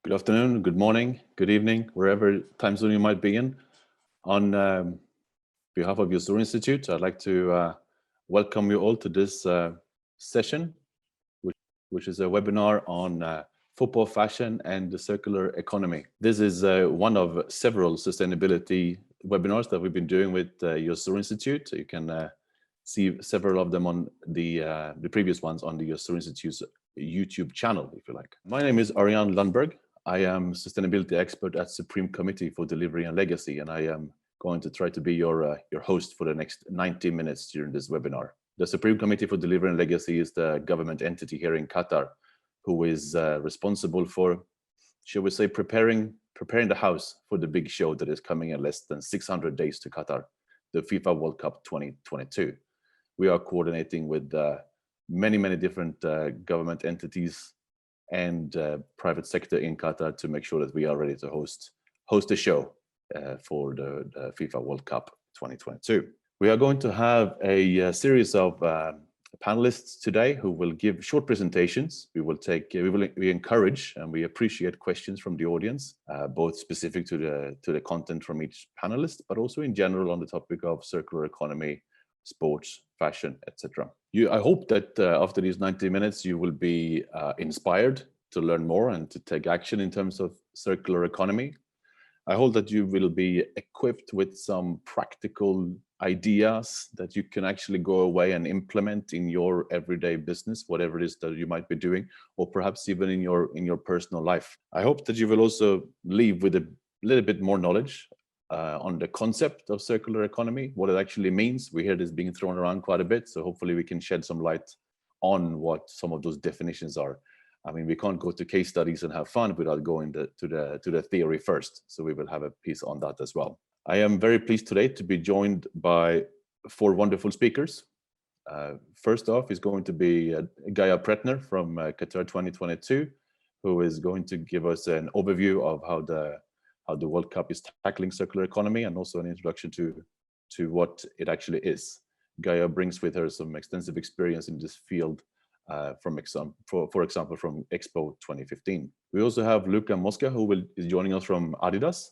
Good afternoon, good morning, good evening, wherever time zone you might be in. On behalf of Rizzuto Institute, I'd like to welcome you all to this session, which is a webinar on football fashion and the circular economy. This is one of several sustainability webinars that we've been doing with Rizzuto Institute. You can see several of them on the previous ones on the Rizzuto Institute's YouTube channel, if you like. My name is Orjan Lundberg. I am sustainability expert at Supreme Committee for Delivery and Legacy, and I am going to try to be your host for the next 90 minutes during this webinar. The Supreme Committee for Delivery and Legacy is the government entity here in Qatar, who is responsible for, shall we say, preparing the house for the big show that is coming in less than 600 days to Qatar, the FIFA World Cup 2022. We are coordinating with many different government entities and private sector in Qatar to make sure that we are ready to host the show for the FIFA World Cup 2022. We are going to have a series of panelists today who will give short presentations. We encourage and we appreciate questions from the audience, both specific to the content from each panelist, but also in general on the topic of circular economy, sports, fashion, etc. I hope that after these 90 minutes, you will be inspired to learn more and to take action in terms of circular economy. I hope that you will be equipped with some practical ideas that you can actually go away and implement in your everyday business, whatever it is that you might be doing, or perhaps even in your personal life. I hope that you will also leave with a little bit more knowledge on the concept of circular economy, what it actually means. We hear this being thrown around quite a bit, so hopefully we can shed some light on what some of those definitions are. I mean, we can't go to case studies and have fun without going to the theory first, so we will have a piece on that as well. I am very pleased today to be joined by 4 wonderful speakers. First off is going to be Gaia Pretner from Qatar 2022, who is going to give us an overview of how the World Cup is tackling circular economy and also an introduction to what it actually is. Gaia brings with her some extensive experience in this field, for example, from Expo 2015. We also have Luca and Mosca, who is joining us from Adidas,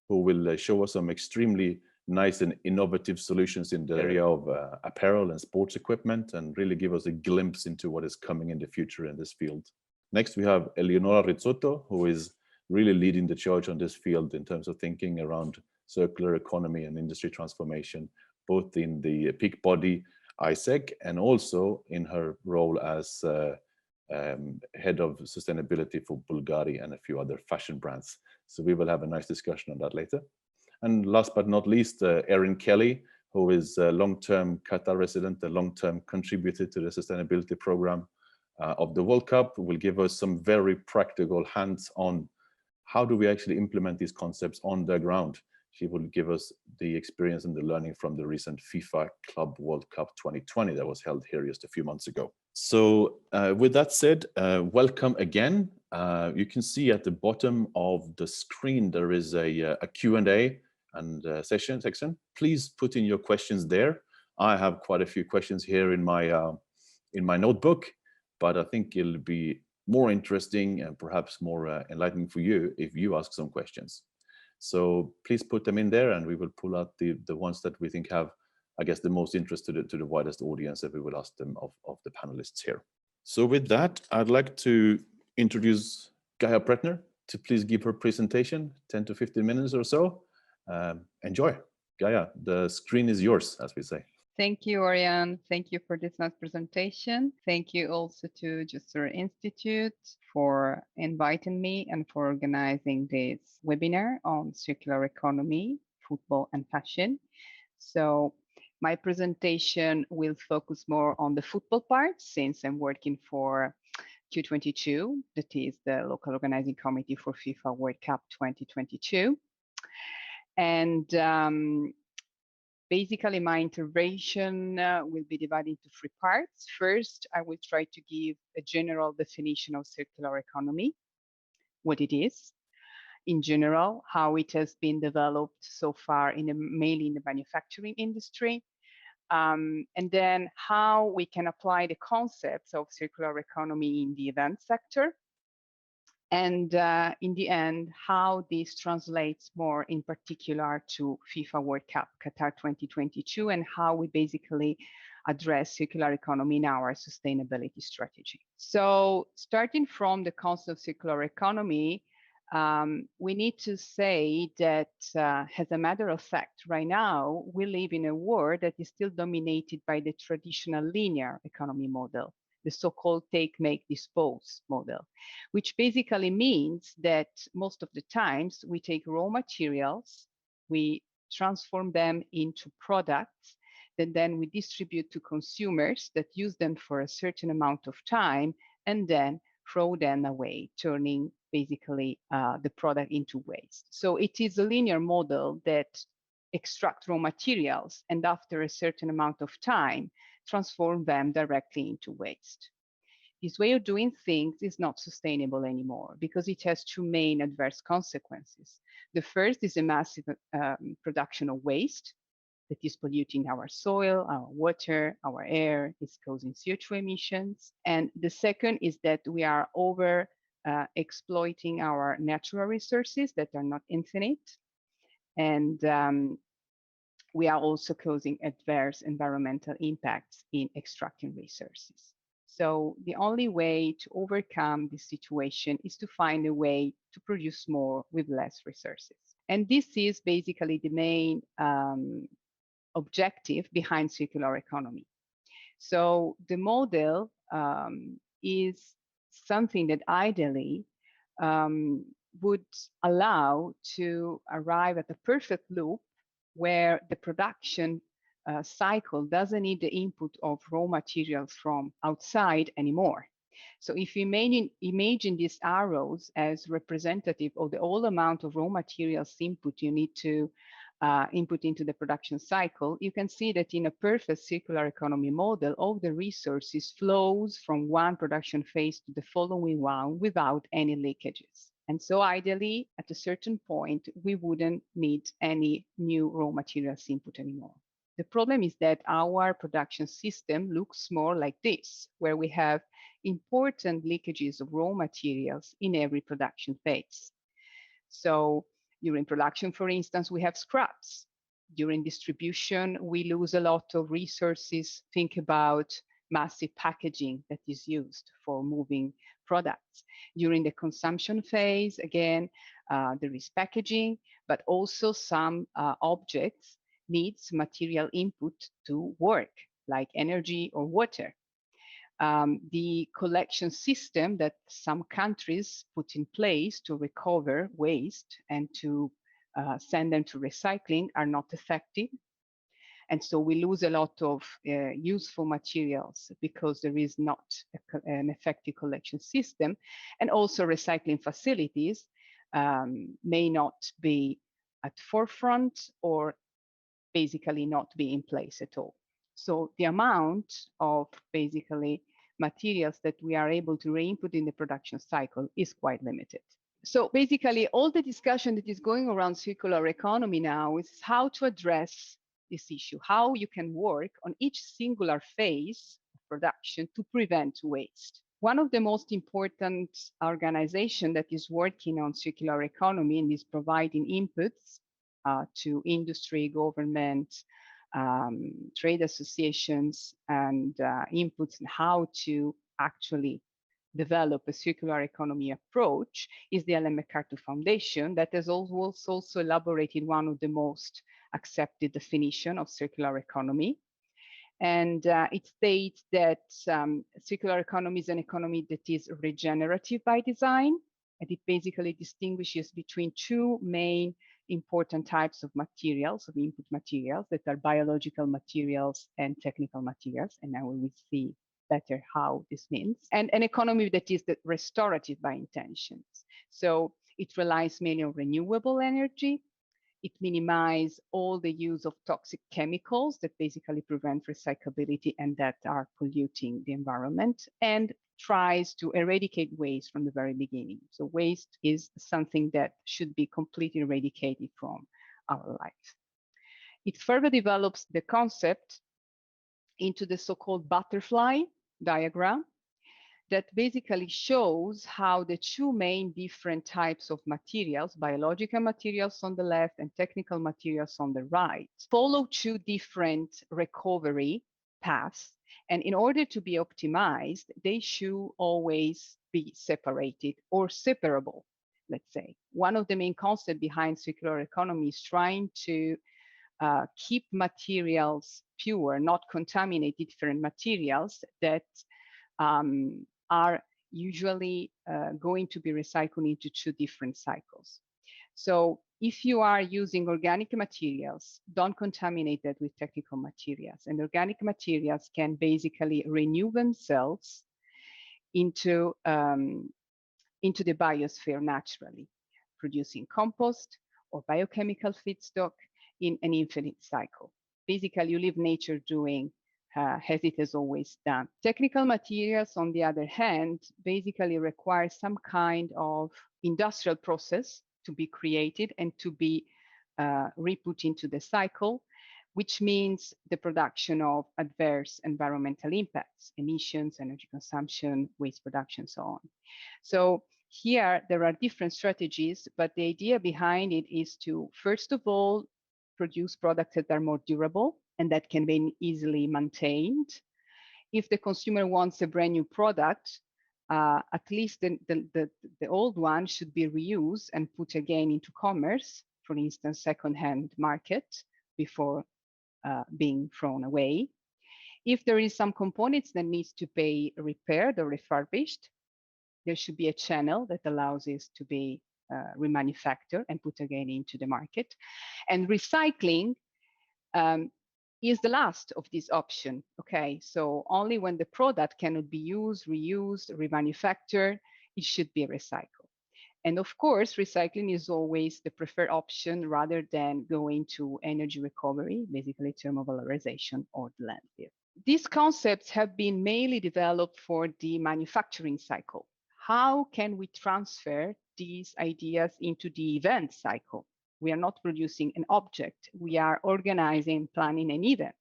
who will show us some extremely nice and innovative solutions in the area of apparel and sports equipment, and really give us a glimpse into what is coming in the future in this field. Next, we have Eleonora Rizzuto, who is really leading the charge on this field in terms of thinking around circular economy and industry transformation, both in the peak body AISEC and also in her role as head of sustainability for Bulgari and a few other fashion brands. So we will have a nice discussion on that later. And last but not least, Erin Kelley, who is a long-term Qatar resident, a long-term contributor to the sustainability program of the World Cup, will give us some very practical hands-on how do we actually implement these concepts on the ground. She will give us the experience and the learning from the recent FIFA Club World Cup 2020 that was held here just a few months ago. So with that said, welcome again. You can see at the bottom of the screen, there is a Q&A and section. Please put in your questions there. I have quite a few questions here in my notebook, but I think it'll be more interesting and perhaps more enlightening for you if you ask some questions. So please put them in there and we will pull out the ones that we think have, I guess, the most interest to the widest audience, and we will ask them of the panelists here. So with that, I'd like to introduce Gaia Pretner to please give her presentation, 10 to 15 minutes or so. Enjoy. Gaia, the screen is yours, as we say. Thank you, Orjan. Thank you for this nice presentation. Thank you also to Rizzuto Institute for inviting me and for organizing this webinar on circular economy, football and fashion. So my presentation will focus more on the football part, since I'm working for Q22, that is the local organizing committee for FIFA World Cup 2022. And basically, my intervention will be divided into 3 parts. First, I will try to give a general definition of circular economy, what it is, in general, how it has been developed so far, mainly in the manufacturing industry, and then how we can apply the concepts of circular economy in the event sector, and in the end, how this translates more in particular to FIFA World Cup Qatar 2022 and how we basically address circular economy in our sustainability strategy. So starting from the concept of circular economy, we need to say that as a matter of fact, right now, we live in a world that is still dominated by the traditional linear economy model, the so-called take, make, dispose model, which basically means that most of the times we take raw materials, we transform them into products, that then we distribute to consumers that use them for a certain amount of time, and then throw them away, turning basically the product into waste. So it is a linear model that extracts raw materials and after a certain amount of time, transform them directly into waste. This way of doing things is not sustainable anymore because it has two main adverse consequences. The first is a massive production of waste that is polluting our soil, our water, our air, is causing CO2 emissions. And the second is that we are over exploiting our natural resources that are not infinite. And we are also causing adverse environmental impacts in extracting resources. So the only way to overcome this situation is to find a way to produce more with less resources. And this is basically the main objective behind circular economy. So the model is something that ideally would allow to arrive at a perfect loop where the production cycle doesn't need the input of raw materials from outside anymore. So if you imagine these arrows as representative of the whole amount of raw materials input you need to input into the production cycle, you can see that in a perfect circular economy model, all the resources flows from one production phase to the following one without any leakages. And so ideally, at a certain point, we wouldn't need any new raw materials input anymore. The problem is that our production system looks more like this, where we have important leakages of raw materials in every production phase. So during production, for instance, we have scraps. During distribution, we lose a lot of resources. Think about massive packaging that is used for moving products. During the consumption phase, again, there is packaging, but also some objects needs material input to work, like energy or water. The collection system that some countries put in place to recover waste and to send them to recycling are not effective. And so we lose a lot of useful materials because there is not an effective collection system. And also recycling facilities may not be at forefront or basically not be in place at all. So the amount of basically materials that we are able to re-input in the production cycle is quite limited. So basically all the discussion that is going around circular economy now is how to address this issue, how you can work on each singular phase of production to prevent waste. One of the most important organizations that is working on circular economy and is providing inputs to industry, government, trade associations, and inputs on how to actually develop a circular economy approach is the Ellen MacArthur Foundation that has also elaborated one of the most accepted definition of circular economy. And it states that circular economy is an economy that is regenerative by design, and it basically distinguishes between two main important types of materials, of input materials, that are biological materials and technical materials. And now we will see better how this means. And an economy that is restorative by intentions. So it relies mainly on renewable energy. It minimizes all the use of toxic chemicals that basically prevent recyclability and that are polluting the environment, and tries to eradicate waste from the very beginning. So waste is something that should be completely eradicated from our life. It further develops the concept into the so-called butterfly diagram that basically shows how the two main different types of materials, biological materials on the left and technical materials on the right, follow two different recovery paths. And in order to be optimized, they should always be separated or separable, let's say. One of the main concepts behind circular economy is trying to keep materials pure, not contaminate different materials that are usually going to be recycled into two different cycles. So if you are using organic materials, don't contaminate that with technical materials. And organic materials can basically renew themselves into the biosphere naturally, producing compost or biochemical feedstock in an infinite cycle. Basically, you leave nature doing as it has always done. Technical materials, on the other hand, basically require some kind of industrial process to be created and to be re-put into the cycle, which means the production of adverse environmental impacts, emissions, energy consumption, waste production, so on. So here there are different strategies, but the idea behind it is to, first of all, produce products that are more durable and that can be easily maintained. If the consumer wants a brand new product, at least the old one should be reused and put again into commerce, for instance, second-hand market, before being thrown away. If there is some components that needs to be repaired or refurbished, there should be a channel that allows this to be remanufactured and put again into the market. And recycling is the last of this option, okay? So only when the product cannot be used, reused, remanufactured, it should be recycled. And of course, recycling is always the preferred option rather than going to energy recovery, basically thermal valorization or the landfill. These concepts have been mainly developed for the manufacturing cycle. How can we transfer these ideas into the event cycle? We are not producing an object. We are organizing, planning an event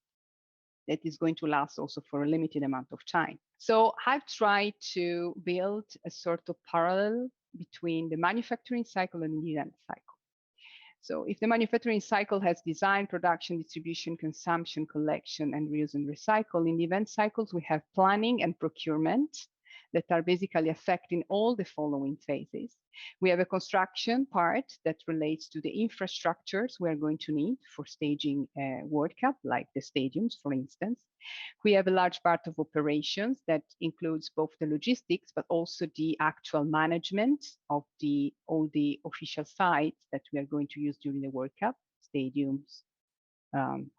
that is going to last also for a limited amount of time. So I've tried to build a sort of parallel between the manufacturing cycle and the event cycle. So if the manufacturing cycle has design, production, distribution, consumption, collection, and reuse and recycle, in the event cycles, we have planning and procurement that are basically affecting all the following phases. We have a construction part that relates to the infrastructures we are going to need for staging a World Cup, like the stadiums, for instance. We have a large part of operations that includes both the logistics, but also the actual management of all the official sites that we are going to use during the World Cup, stadiums,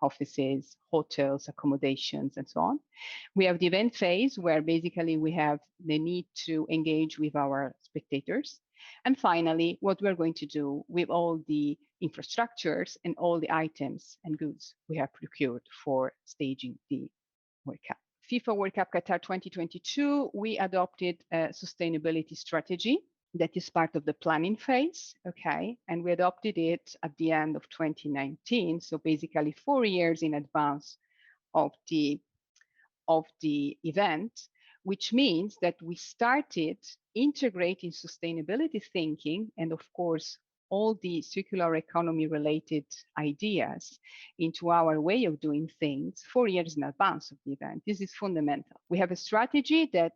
offices, hotels, accommodations, and so on. We have the event phase, where basically we have the need to engage with our spectators. And finally, what we're going to do with all the infrastructures and all the items and goods we have procured for staging the World Cup. FIFA World Cup Qatar 2022, we adopted a sustainability strategy that is part of the planning phase, okay? And we adopted it at the end of 2019, so basically 4 years in advance of the event, which means that we started integrating sustainability thinking and, of course, all the circular economy related ideas into our way of doing things 4 years in advance of the event. This is fundamental. We have a strategy that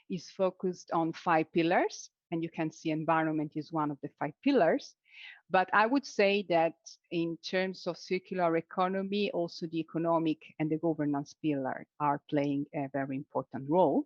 is focused on 5 pillars, and you can see environment is one of the 5 pillars. But I would say that in terms of circular economy, also the economic and the governance pillar are playing a very important role.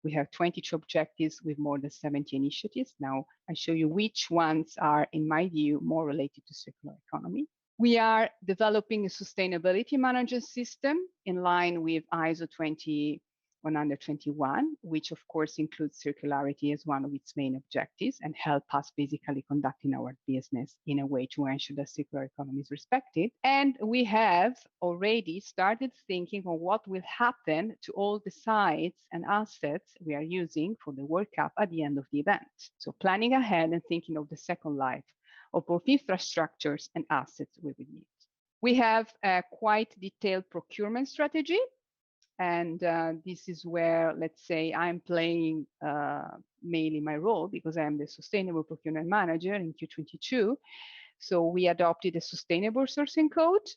We have 22 objectives with more than 70 initiatives. Now, I show you which ones are, in my view, more related to circular economy. We are developing a sustainability management system in line with ISO 20121, which of course includes circularity as one of its main objectives and help us basically conducting our business in a way to ensure that circular economy is respected. And we have already started thinking of what will happen to all the sites and assets we are using for the World Cup at the end of the event. So planning ahead and thinking of the second life of both infrastructures and assets we will need. We have a quite detailed procurement strategy. And this is where, let's say, I'm playing mainly my role because I am the Sustainable Procurement Manager in Q22. So we adopted a sustainable sourcing code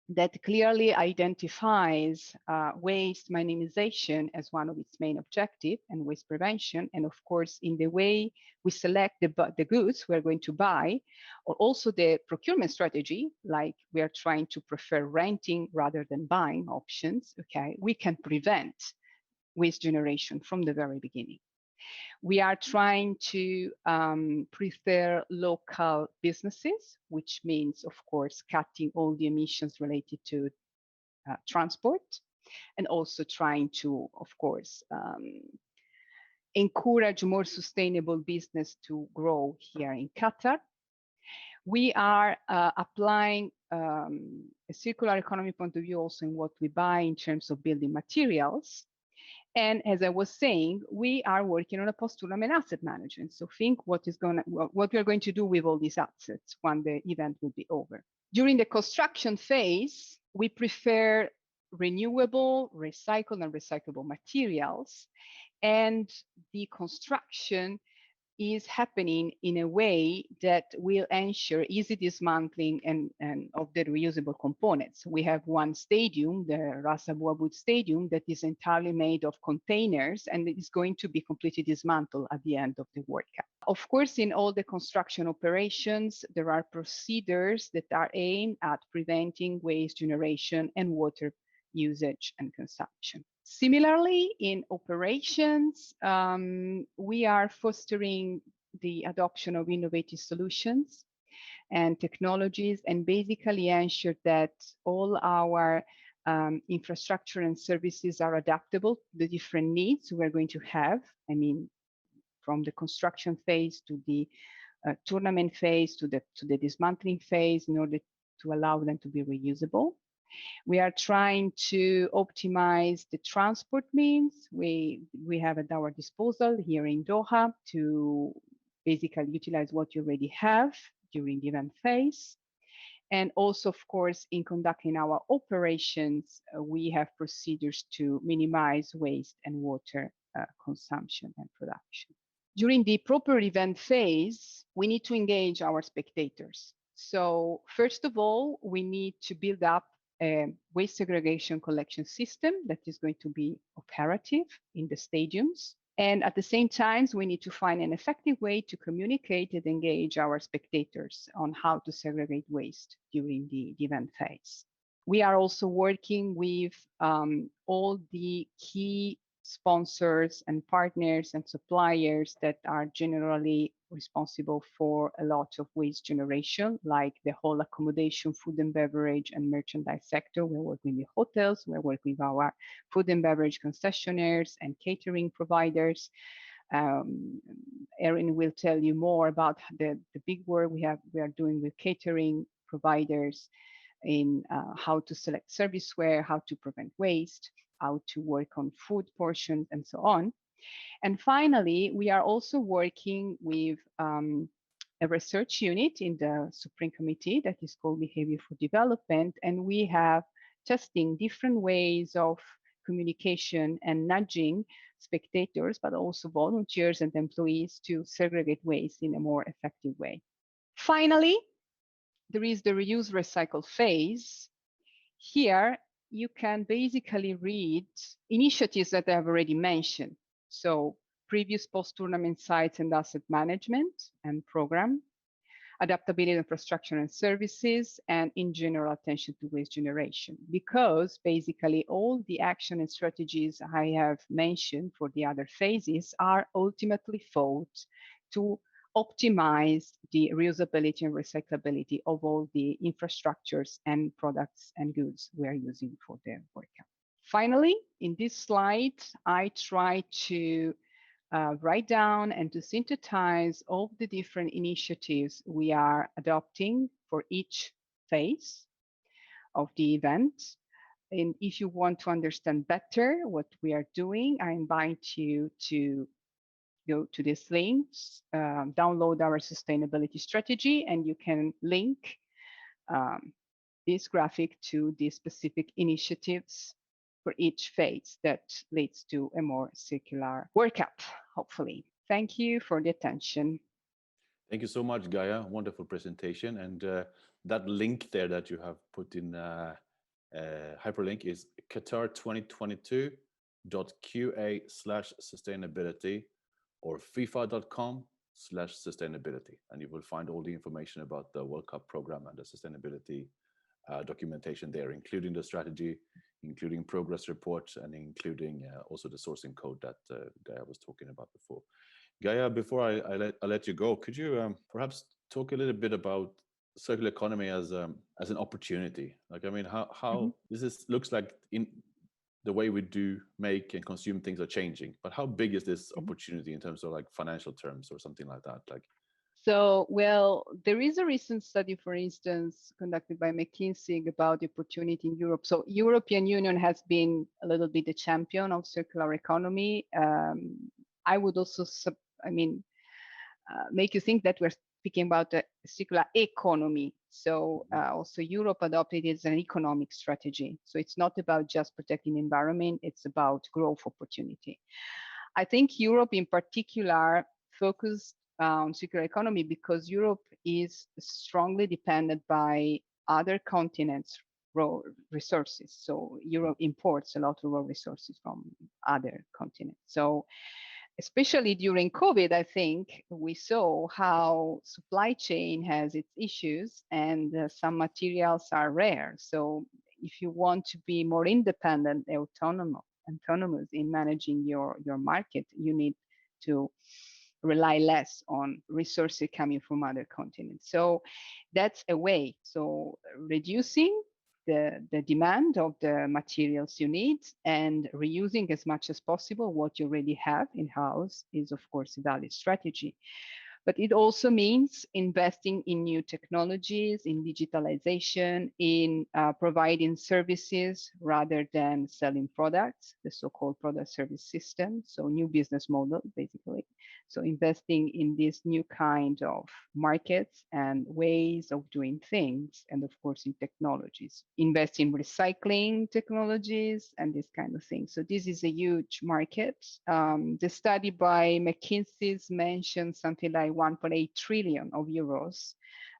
that clearly identifies waste minimization as one of its main objectives and waste prevention. And of course, in the way we select the goods we're going to buy, or also the procurement strategy, like we are trying to prefer renting rather than buying options, okay, we can prevent waste generation from the very beginning. We are trying to prefer local businesses, which means, of course, cutting all the emissions related to transport, and also trying to, of course, encourage more sustainable business to grow here in Qatar. We are applying a circular economy point of view also in what we buy in terms of building materials. And as I was saying, we are working on a post-tournament asset management. So think what we are going to do with all these assets when the event will be over. During the construction phase, we prefer renewable, recycled, and recyclable materials. And the construction is happening in a way that will ensure easy dismantling and of the reusable components. We have one stadium, the Ras Abu Abud Stadium, that is entirely made of containers, and it is going to be completely dismantled at the end of the World Cup. Of course, in all the construction operations, there are procedures that are aimed at preventing waste generation and water usage and consumption. Similarly, in operations, we are fostering the adoption of innovative solutions and technologies, and basically ensure that all our infrastructure and services are adaptable to the different needs we're going to have. I mean, from the construction phase to the tournament phase to the dismantling phase, in order to allow them to be reusable. We are trying to optimize the transport means we have at our disposal here in Doha to basically utilize what you already have during the event phase. And also, of course, in conducting our operations, we have procedures to minimize waste and water consumption and production. During the proper event phase, we need to engage our spectators. So first of all, we need to build up a waste segregation collection system that is going to be operative in the stadiums. And at the same time, we need to find an effective way to communicate and engage our spectators on how to segregate waste during the event phase. We are also working with all the key sponsors and partners and suppliers that are generally responsible for a lot of waste generation, like the whole accommodation, food and beverage, and merchandise sector. We're working with hotels, we're working with our food and beverage concessionaires and catering providers. Erin will tell you more about the big work we are doing with catering providers in how to select serviceware, how to prevent waste, how to work on food portions, and so on. And finally, we are also working with a research unit in the Supreme Committee that is called Behavior for Development, and we have testing different ways of communication and nudging spectators, but also volunteers and employees to segregate waste in a more effective way. Finally, there is the reuse recycle phase. Here, you can basically read initiatives that I have already mentioned. So previous post-tournament sites and asset management and program, adaptability infrastructure and services, and in general attention to waste generation. Because basically all the action and strategies I have mentioned for the other phases are ultimately thought to optimize the reusability and recyclability of all the infrastructures and products and goods we are using for the workout. Finally, in this slide, I try to write down and to synthesize all the different initiatives we are adopting for each phase of the event. And if you want to understand better what we are doing, I invite you to go to these links, download our sustainability strategy, and you can link this graphic to the specific initiatives for each phase that leads to a more circular workup, hopefully. Thank you for the attention. Thank you so much, Gaia. Wonderful presentation. And that link there that you have put in hyperlink is Qatar2022.qa/sustainability or FIFA.com/sustainability. And you will find all the information about the World Cup program and the sustainability documentation there, including the strategy, including progress reports, and including also the sourcing code that Gaia was talking about before. Gaia, before I let you go, could you perhaps talk a little bit about circular economy as an opportunity? Like, I mean, how looks like in the way we do make and consume things are changing, but how big is this opportunity in terms of like financial terms or something like that? Like, so, well, there is a recent study, for instance, conducted by McKinsey about the opportunity in Europe. So European Union has been a little bit the champion of circular economy. I would also, make you think that we're speaking about a circular economy. So also Europe adopted it as an economic strategy. So it's not about just protecting the environment, it's about growth opportunity. I think Europe in particular focused on circular economy because Europe is strongly dependent by other continents' raw resources. So Europe imports a lot of raw resources from other continents. So especially during COVID, I think we saw how supply chain has its issues and some materials are rare. So if you want to be more independent, autonomous in managing your market, you need to rely less on resources coming from other continents. So that's a way. So reducing the demand of the materials you need and reusing as much as possible what you already have in-house is, of course, a valid strategy. But it also means investing in new technologies, in digitalization, in providing services rather than selling products, the so-called product service system. So new business model, basically. So investing in this new kind of markets and ways of doing things, and of course in technologies. Invest in recycling technologies and this kind of thing. So this is a huge market. The study by McKinsey's mentioned something like 1.8 trillion of euros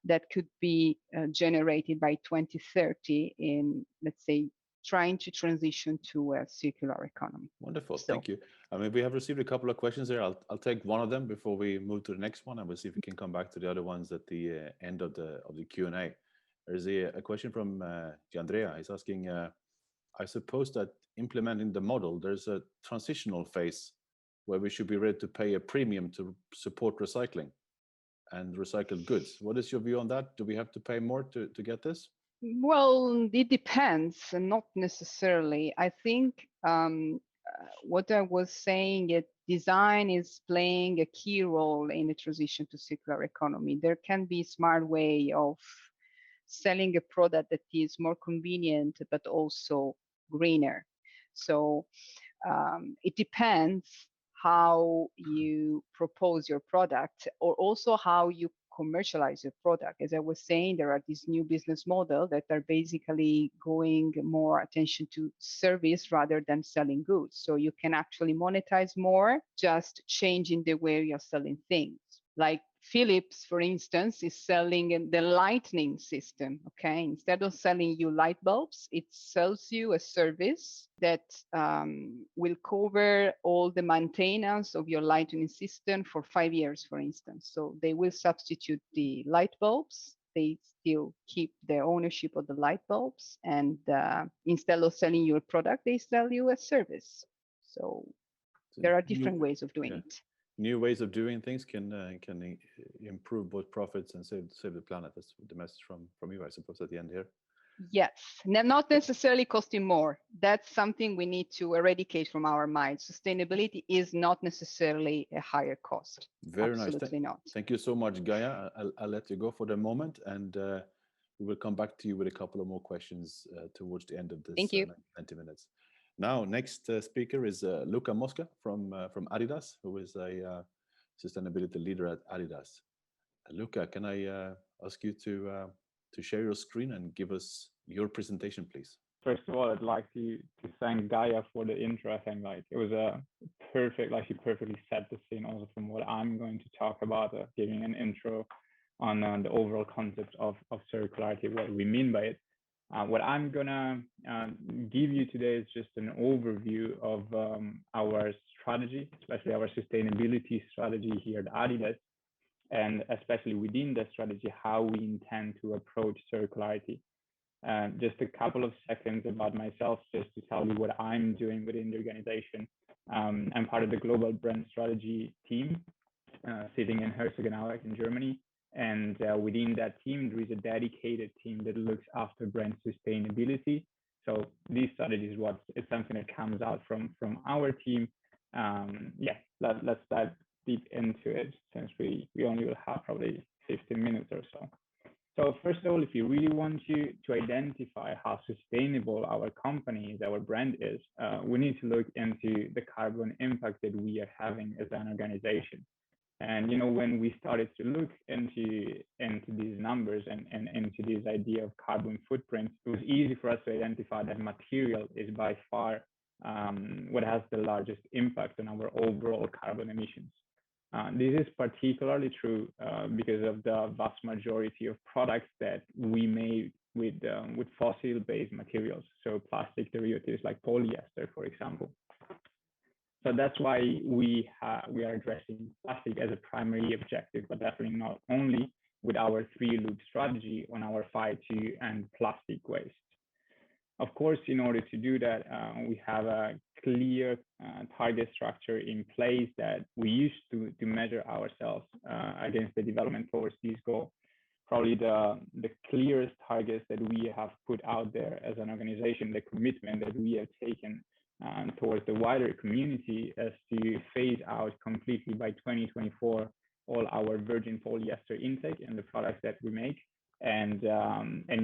that could be generated by 2030 in, let's say, trying to transition to a circular economy. Wonderful, thank you. I mean, we have received a couple of questions there. I'll take one of them before we move to the next one, and we'll see if we can come back to the other ones at the end of the Q&A. There's a question from Andrea. He's asking, I suppose that implementing the model, there's a transitional phase where we should be ready to pay a premium to support recycling and recycled goods. What is your view on that? Do we have to pay more to get this? Well, it depends, and not necessarily. I think what I was saying, design is playing a key role in the transition to circular economy. There can be smart way of selling a product that is more convenient, but also greener. So it depends how you propose your product, or also how you commercialize your product. As I was saying, there are these new business models that are basically going more attention to service rather than selling goods. So you can actually monetize more, just changing the way you're selling things. Like Philips, for instance, is selling the lighting system. Okay, instead of selling you light bulbs, it sells you a service that will cover all the maintenance of your lighting system for 5 years, for instance. So they will substitute the light bulbs. They still keep the ownership of the light bulbs, and instead of selling you a product, they sell you a service. So there are different ways of doing it. New ways of doing things can improve both profits and save the planet. That's the message from you, I suppose, at the end here. Yes, not necessarily costing more. That's something we need to eradicate from our minds. Sustainability is not necessarily a higher cost. Very Absolutely nice. Not. Thank you so much, Gaia. I'll let you go for the moment, and we will come back to you with a couple of more questions towards the end of this 90 minutes. Now, next speaker is Luca Mosca from Adidas, who is a sustainability leader at Adidas. Luca, can I ask you to share your screen and give us your presentation, please? first of all, I'd like to thank Gaia for the intro. I think like it was a perfect, like she perfectly set the scene also from what I'm going to talk about, giving an intro on the overall concept of circularity, what we mean by it. What I'm gonna give you today is just an overview of our strategy, especially our sustainability strategy here at Adidas, and especially within the strategy, how we intend to approach circularity. Just a couple of seconds about myself, just to tell you what I'm doing within the organization. I'm part of the global brand strategy team, sitting in Herzogenaurach in Germany. And within that team, there is a dedicated team that looks after brand sustainability. So this strategy is something that comes out from our team. Yeah, let's dive deep into it, since we only will have probably 15 minutes or so. So first of all, if you really want to identify how sustainable our company is, our brand is, we need to look into the carbon impact that we are having as an organization. And when we started to look into these numbers and into this idea of carbon footprint, it was easy for us to identify that material is by far what has the largest impact on our overall carbon emissions. This is particularly true because of the vast majority of products that we made with fossil-based materials, so plastic derivatives like polyester, for example. So that's why we are addressing plastic as a primary objective, but definitely not only, with our 3-loop strategy on our fight to end plastic waste. Of course, in order to do that, we have a clear target structure in place that we use to measure ourselves against the development towards this goal. Probably the clearest targets that we have put out there as an organization, the commitment that we have taken towards the wider community, is to phase out completely by 2024 all our virgin polyester intake in the products that we make, and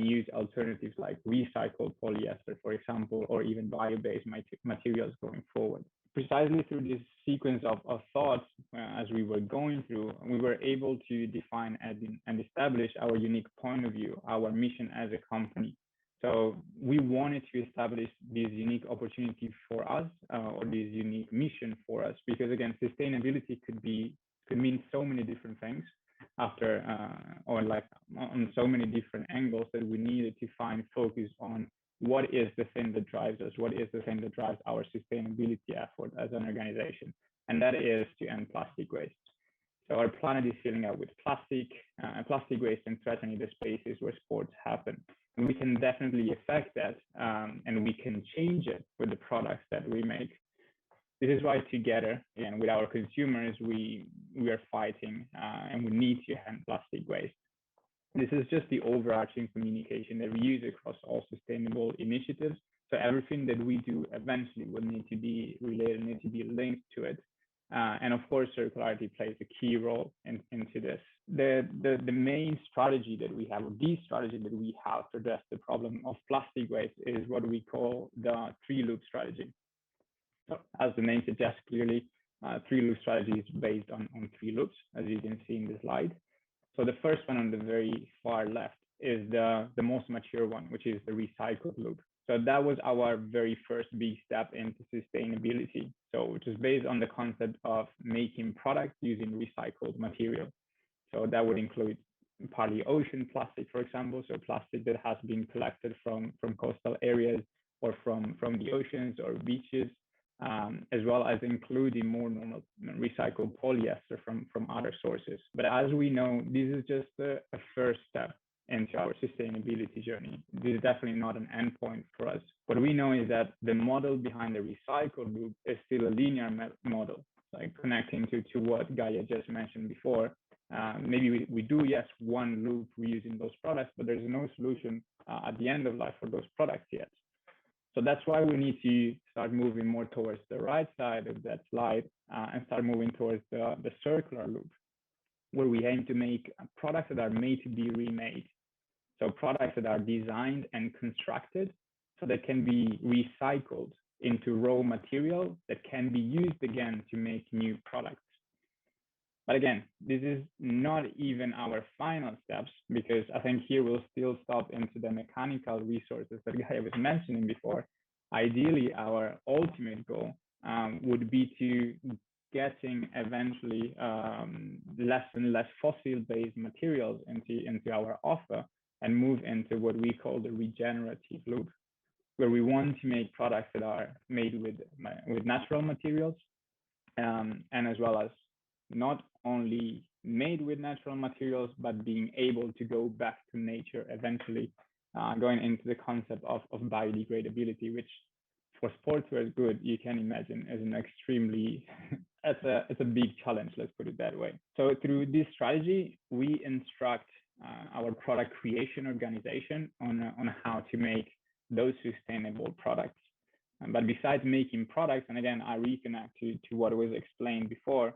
use alternatives like recycled polyester, for example, or even bio-based materials going forward. Precisely through this sequence of thoughts, as we were going through, we were able to define and establish our unique point of view, our mission as a company. So we wanted to establish this unique opportunity for us, or this unique mission for us, because again, sustainability could mean so many different things or like on so many different angles, that we needed to find focus on what is the thing that drives us, what is the thing that drives our sustainability effort as an organization, and that is to end plastic waste. So our planet is filling up with plastic waste and threatening the spaces where sports happen. And we can definitely affect that, and we can change it with the products that we make. This is why together, and with our consumers, we are fighting, and we need to end plastic waste. This is just the overarching communication that we use across all sustainable initiatives. So everything that we do eventually will need to be related, need to be linked to it. And of course, circularity plays a key role into this. The main strategy that we have, or the strategy that we have to address the problem of plastic waste, is what we call the 3-loop strategy. So as the name suggests clearly, 3-loop strategy is based on 3 loops, as you can see in the slide. So the first one on the very far left is the most mature one, which is the recycled loop. So that was our very first big step into sustainability. So which is based on the concept of making products using recycled material. So that would include partly ocean plastic, for example, so plastic that has been collected from coastal areas or from the oceans or beaches, as well as including more normal recycled polyester from other sources. But as we know, this is just a first step into our sustainability journey. This is definitely not an endpoint for us. What we know is that the model behind the recycled loop is still a linear model, like connecting to what Gaia just mentioned before. Maybe we do, yes, one loop reusing those products, but there's no solution at the end of life for those products yet. So that's why we need to start moving more towards the right side of that slide, and start moving towards the circular loop, where we aim to make products that are made to be remade. So products that are designed and constructed so that can be recycled into raw material that can be used again to make new products. But again, this is not even our final steps, because I think here we'll still stop into the mechanical resources that Gaia was mentioning before. Ideally, our ultimate goal would be to getting eventually less and less fossil-based materials into our offer and move into what we call the regenerative loop, where we want to make products that are made with natural materials, and as well as not only made with natural materials, but being able to go back to nature eventually, going into the concept of biodegradability, which for sportswear good, you can imagine, is an extremely, it's a big challenge, let's put it that way. So through this strategy, we instruct our product creation organization on how to make those sustainable products. But besides making products, and again, I reconnect to what was explained before,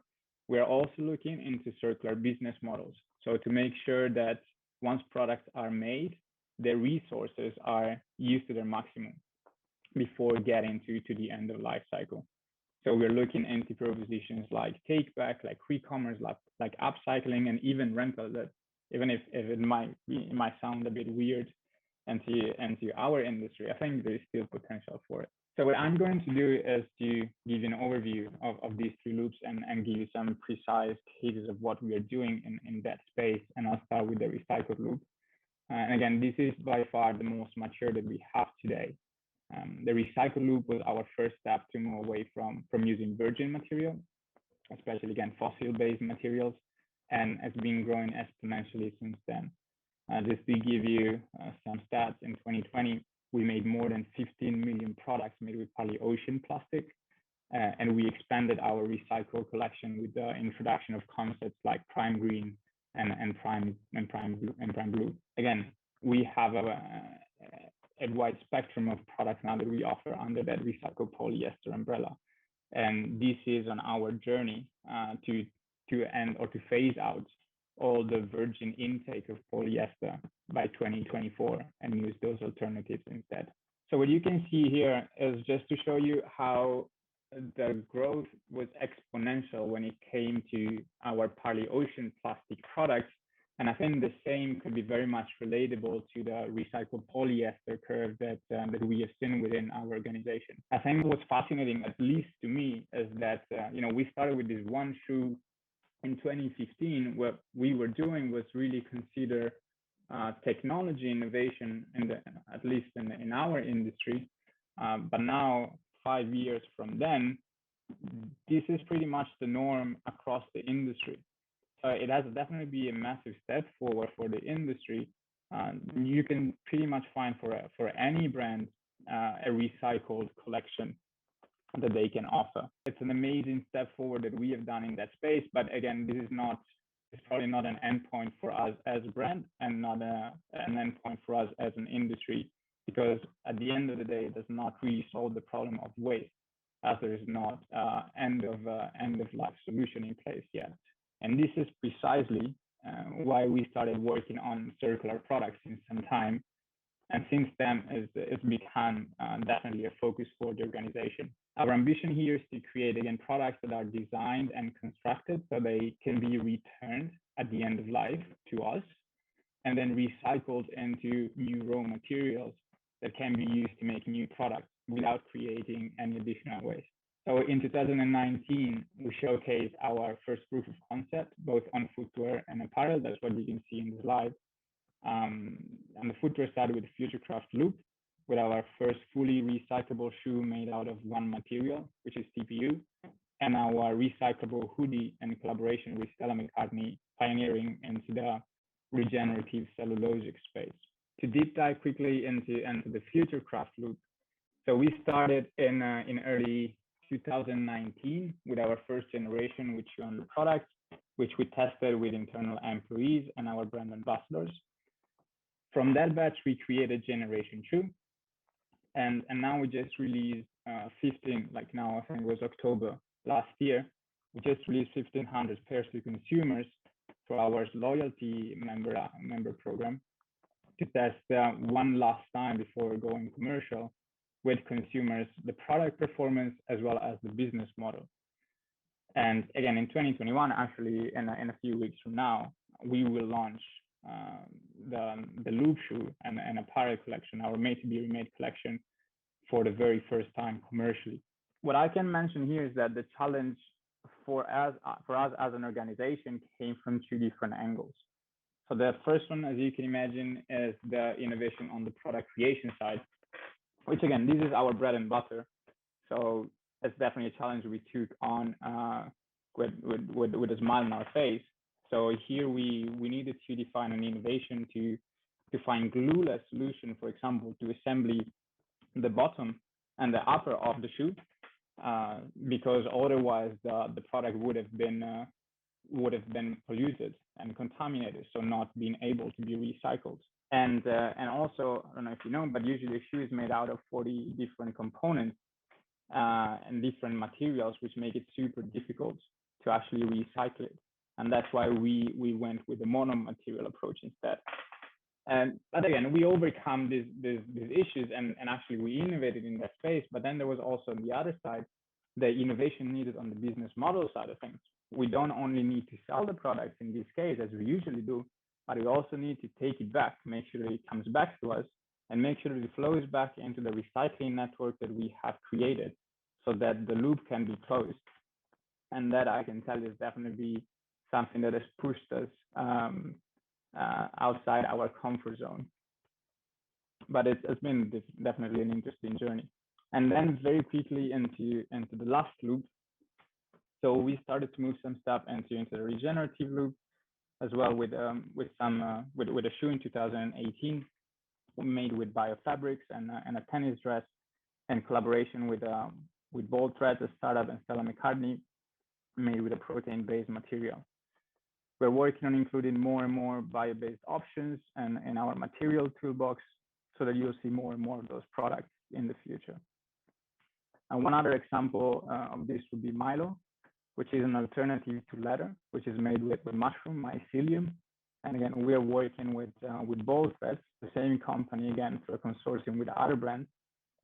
we're also looking into circular business models. So to make sure that once products are made, their resources are used to their maximum before getting to the end of life cycle. So we're looking into propositions like take back, like e-commerce, like upcycling, and even rental. That even if it might sound a bit weird into our industry, I think there is still potential for it. So what I'm going to do is to give you an overview of these three loops and give you some precise cases of what we are doing in that space. And I'll start with the recycled loop. And again, this is by far the most mature that we have today. The recycled loop was our first step to move away from using virgin material, especially again, fossil-based materials, and it's been growing exponentially since then. Just to give you some stats, in 2020, we made more than 15 million products made with polyocean plastic, and we expanded our recycle collection with the introduction of concepts like Prime Green and Prime Blue. Again, we have a wide spectrum of products now that we offer under that recycled polyester umbrella, and this is on our journey to end or to phase out all the virgin intake of polyester by 2024 and use those alternatives instead. So what you can see here is just to show you how the growth was exponential when it came to our polyocean plastic products. And I think the same could be very much relatable to the recycled polyester curve that we have seen within our organization. I think what's fascinating, at least to me, is that we started with this one shoe in 2015. What we were doing was really consider technology innovation, at least in our industry. But now, 5 years from then, this is pretty much the norm across the industry. It has definitely been a massive step forward for the industry. You can pretty much find for any brand a recycled collection that they can offer. It's an amazing step forward that we have done in that space. But again, it's probably not an endpoint for us as a brand and not an endpoint for us as an industry, because at the end of the day, it does not really solve the problem of waste, as there is not end of life solution in place yet. And this is precisely why we started working on circular products in some time. And since then, it's become definitely a focus for the organization. Our ambition here is to create, again, products that are designed and constructed so they can be returned at the end of life to us, and then recycled into new raw materials that can be used to make new products without creating any additional waste. So in 2019, we showcased our first proof of concept, both on footwear and apparel. That's what you can see in the slide. On the footwear side with the Futurecraft Loop, with our first fully recyclable shoe made out of one material, which is TPU, and our recyclable hoodie in collaboration with Stella McCartney, pioneering into the regenerative cellulosic space. To deep dive quickly into the Futurecraft Loop, so we started in early 2019 with our first generation with shoe under products, which we tested with internal employees and our brand ambassadors. From that batch, we created Generation 2. And now we just released 15, like now I think it was October last year, we just released 1,500 pairs to consumers for our loyalty member program to test one last time before going commercial with consumers, the product performance as well as the business model. And again, in 2021, actually, in a few weeks from now, we will launch the Loop shoe and apparel collection, our made-to-be-remade collection, for the very first time commercially. What I can mention here is that the challenge for us as an organization came from two different angles. So the first one, as you can imagine, is the innovation on the product creation side, which again, this is our bread and butter. So it's definitely a challenge we took on with a smile on our face. So here we needed to define an innovation to find glueless solution, for example, to assembly the bottom and the upper of the shoe, because otherwise the product would have been polluted and contaminated, so not being able to be recycled. And also, I don't know if you know, but usually a shoe is made out of 40 different components and different materials, which make it super difficult to actually recycle it. And that's why we went with the mono-material approach instead. But again, we overcome these issues and actually we innovated in that space. But then there was also on the other side, the innovation needed on the business model side of things. We don't only need to sell the products in this case, as we usually do, but we also need to take it back, make sure that it comes back to us, and make sure that it flows back into the recycling network that we have created so that the loop can be closed. And that, I can tell you, is definitely something that has pushed us outside our comfort zone. But it's been definitely an interesting journey. And then very quickly into the last loop. So we started to move some stuff into the regenerative loop as well with a shoe in 2018 made with biofabrics and a tennis dress in collaboration with Bold Threads, a startup, and Stella McCartney, made with a protein-based material. We're working on including more and more bio-based options in our material toolbox so that you'll see more and more of those products in the future. And one other example of this would be Milo, which is an alternative to leather, which is made with mushroom mycelium. And again, we're working with Bold Threads, the same company, again, through a consortium with other brands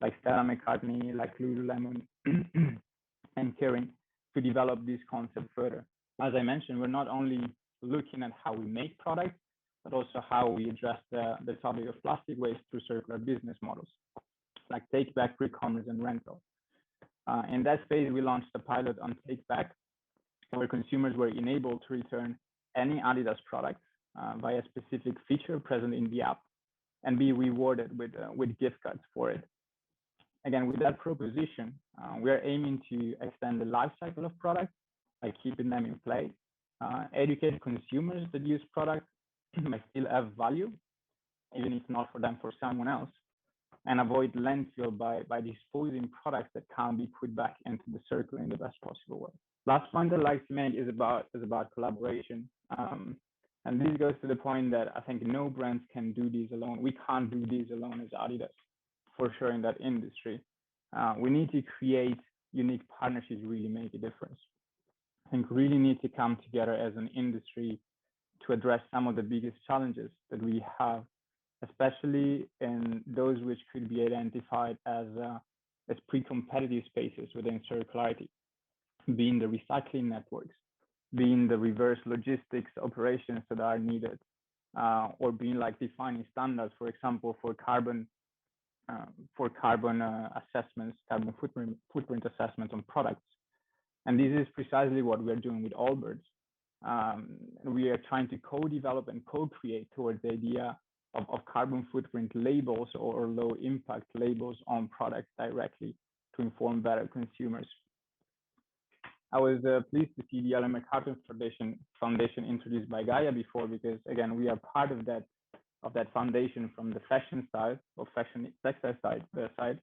like Stella McCartney, like Lululemon, and Erin, to develop this concept further. As I mentioned, we're not only looking at how we make products, but also how we address the topic of plastic waste through circular business models, like take back, re-commerce, and rental. In that phase, we launched a pilot on take back, where consumers were enabled to return any Adidas product via a specific feature present in the app and be rewarded with gift cards for it. Again, with that proposition, we are aiming to extend the life cycle of products by keeping them in play, educate consumers that use products might still have value, even if not for them, for someone else, and avoid landfill by disposing products that can't be put back into the circle in the best possible way. Last point I'd like to make is about collaboration. And this goes to the point that I think no brands can do this alone. We can't do this alone as Adidas, for sure, in that industry. We need to create unique partnerships, really make a difference. I think we really need to come together as an industry to address some of the biggest challenges that we have, especially in those which could be identified as pre-competitive spaces within circularity, being the recycling networks, being the reverse logistics operations that are needed, or being like defining standards, for example, for carbon assessments, carbon footprint assessments on products. And this is precisely what we are doing with Allbirds. We are trying to co-develop and co-create towards the idea of carbon footprint labels or low impact labels on products directly to inform better consumers. I was pleased to see the Ellen MacArthur Foundation introduced by Gaia before, because again, we are part of that foundation from the fashion side, or fashion textile side,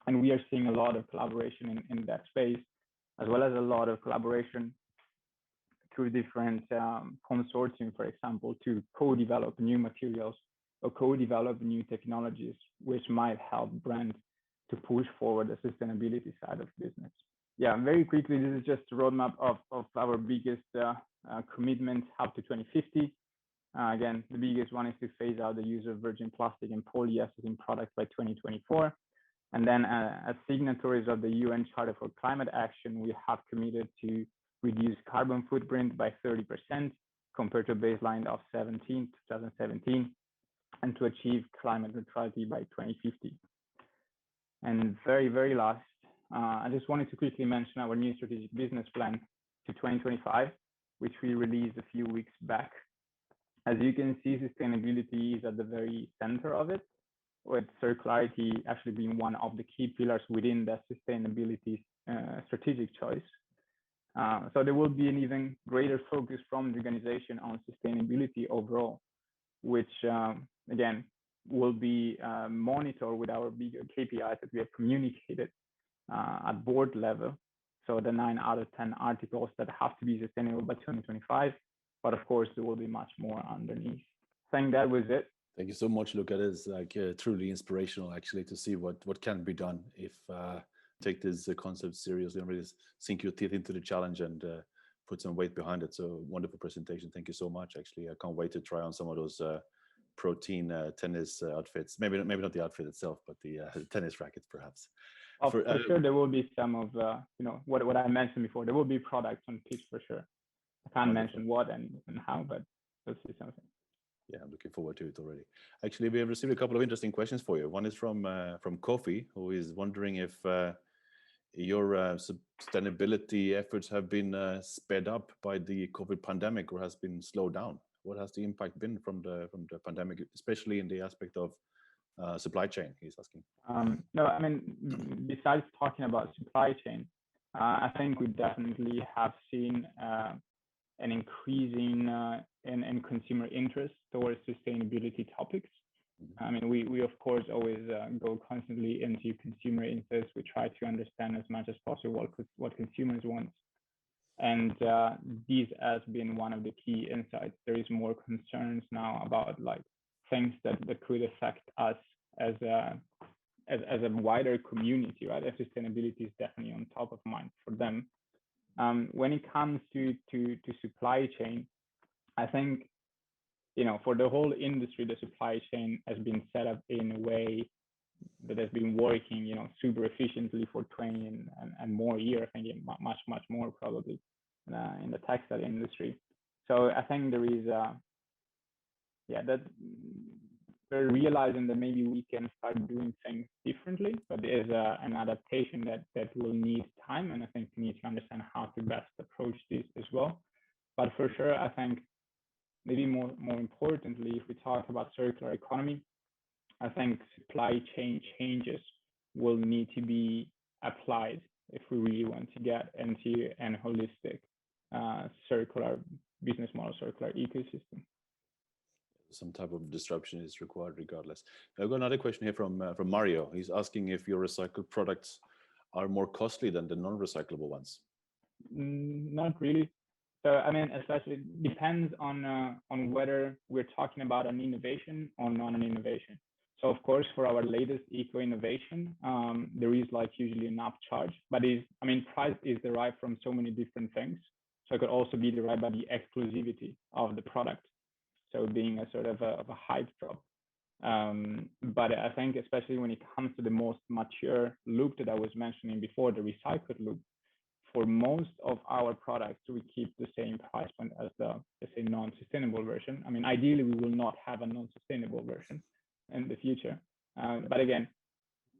and we are seeing a lot of collaboration in that space, as well as a lot of collaboration through different consortium, for example, to co-develop new materials or co-develop new technologies, which might help brands to push forward the sustainability side of business. Yeah, very quickly, this is just a roadmap of our biggest commitments up to 2050. Again, the biggest one is to phase out the use of virgin plastic and polyester in products by 2024. And then as signatories of the UN Charter for Climate Action, we have committed to reduce carbon footprint by 30% compared to a baseline of 2017, and to achieve climate neutrality by 2050. And very, very last, I just wanted to quickly mention our new strategic business plan to 2025, which we released a few weeks back. As you can see, sustainability is at the very center of it, with circularity actually being one of the key pillars within that sustainability strategic choice. So there will be an even greater focus from the organization on sustainability overall, which again will be monitored with our bigger KPIs that we have communicated at board level. So the 9 out of 10 articles that have to be sustainable by 2025, but of course there will be much more underneath. I think that was it. Thank you so much, Luca. It is like truly inspirational actually to see what can be done if take this concept seriously and really sink your teeth into the challenge and put some weight behind it. So wonderful presentation. Thank you so much. Actually, I can't wait to try on some of those protein tennis outfits. Maybe not the outfit itself, but the tennis rackets perhaps. Oh, for sure, there will be some of what I mentioned before. There will be products on pitch for sure. I can't mention what and how, but we'll see something. Yeah, I'm looking forward to it already. Actually, we have received a couple of interesting questions for you. One is from Kofi, who is wondering if your sustainability efforts have been sped up by the COVID pandemic or has been slowed down. What has the impact been from the pandemic, especially in the aspect of supply chain? He's asking. No, I mean, besides talking about supply chain, I think we definitely have seen an increasing in consumer interest towards sustainability topics. I mean, we of course always go constantly into consumer interests. We try to understand as much as possible what consumers want. And this has been one of the key insights. There is more concerns now about like things that could affect us as a wider community, right? As sustainability is definitely on top of mind for them. When it comes to supply chain, I think, for the whole industry, the supply chain has been set up in a way that has been working, super efficiently for 20 and more years. I think much more probably in the textile industry. So I think there is, that we're realizing that maybe we can start doing things differently, but there's an adaptation that will need time, and I think we need to understand how to best approach this as well. But for sure, I think maybe more importantly, if we talk about circular economy, I think supply chain changes will need to be applied if we really want to get into an holistic circular business model, circular ecosystem. Some type of disruption is required regardless. I've got another question here from Mario. He's asking if your recycled products are more costly than the non-recyclable ones. Not really. So I mean, especially depends on whether we're talking about an innovation or not an innovation. So of course, for our latest eco innovation, there is like usually an upcharge, but price is derived from so many different things. So it could also be derived by the exclusivity of the product. So being a sort of a hype drop. But I think especially when it comes to the most mature loop that I was mentioning before, the recycled loop, for most of our products, we keep the same price point as the, let's say, non-sustainable version. I mean, ideally, we will not have a non-sustainable version in the future. But again,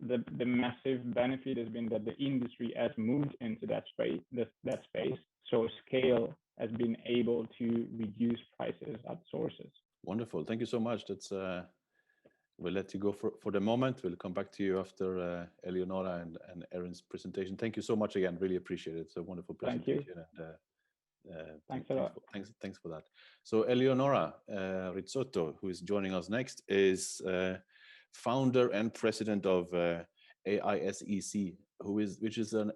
the massive benefit has been that the industry has moved into that space. So scale has been able to reduce prices at sources. Wonderful. Thank you so much. That's we'll let you go for the moment. We'll come back to you after Eleonora and Erin's presentation. Thank you so much again. Really appreciate it. It's a wonderful presentation. Thank you. Thanks a lot. Thanks for that. So Eleonora Rizzuto, who is joining us next, is founder and president of AISEC, which is an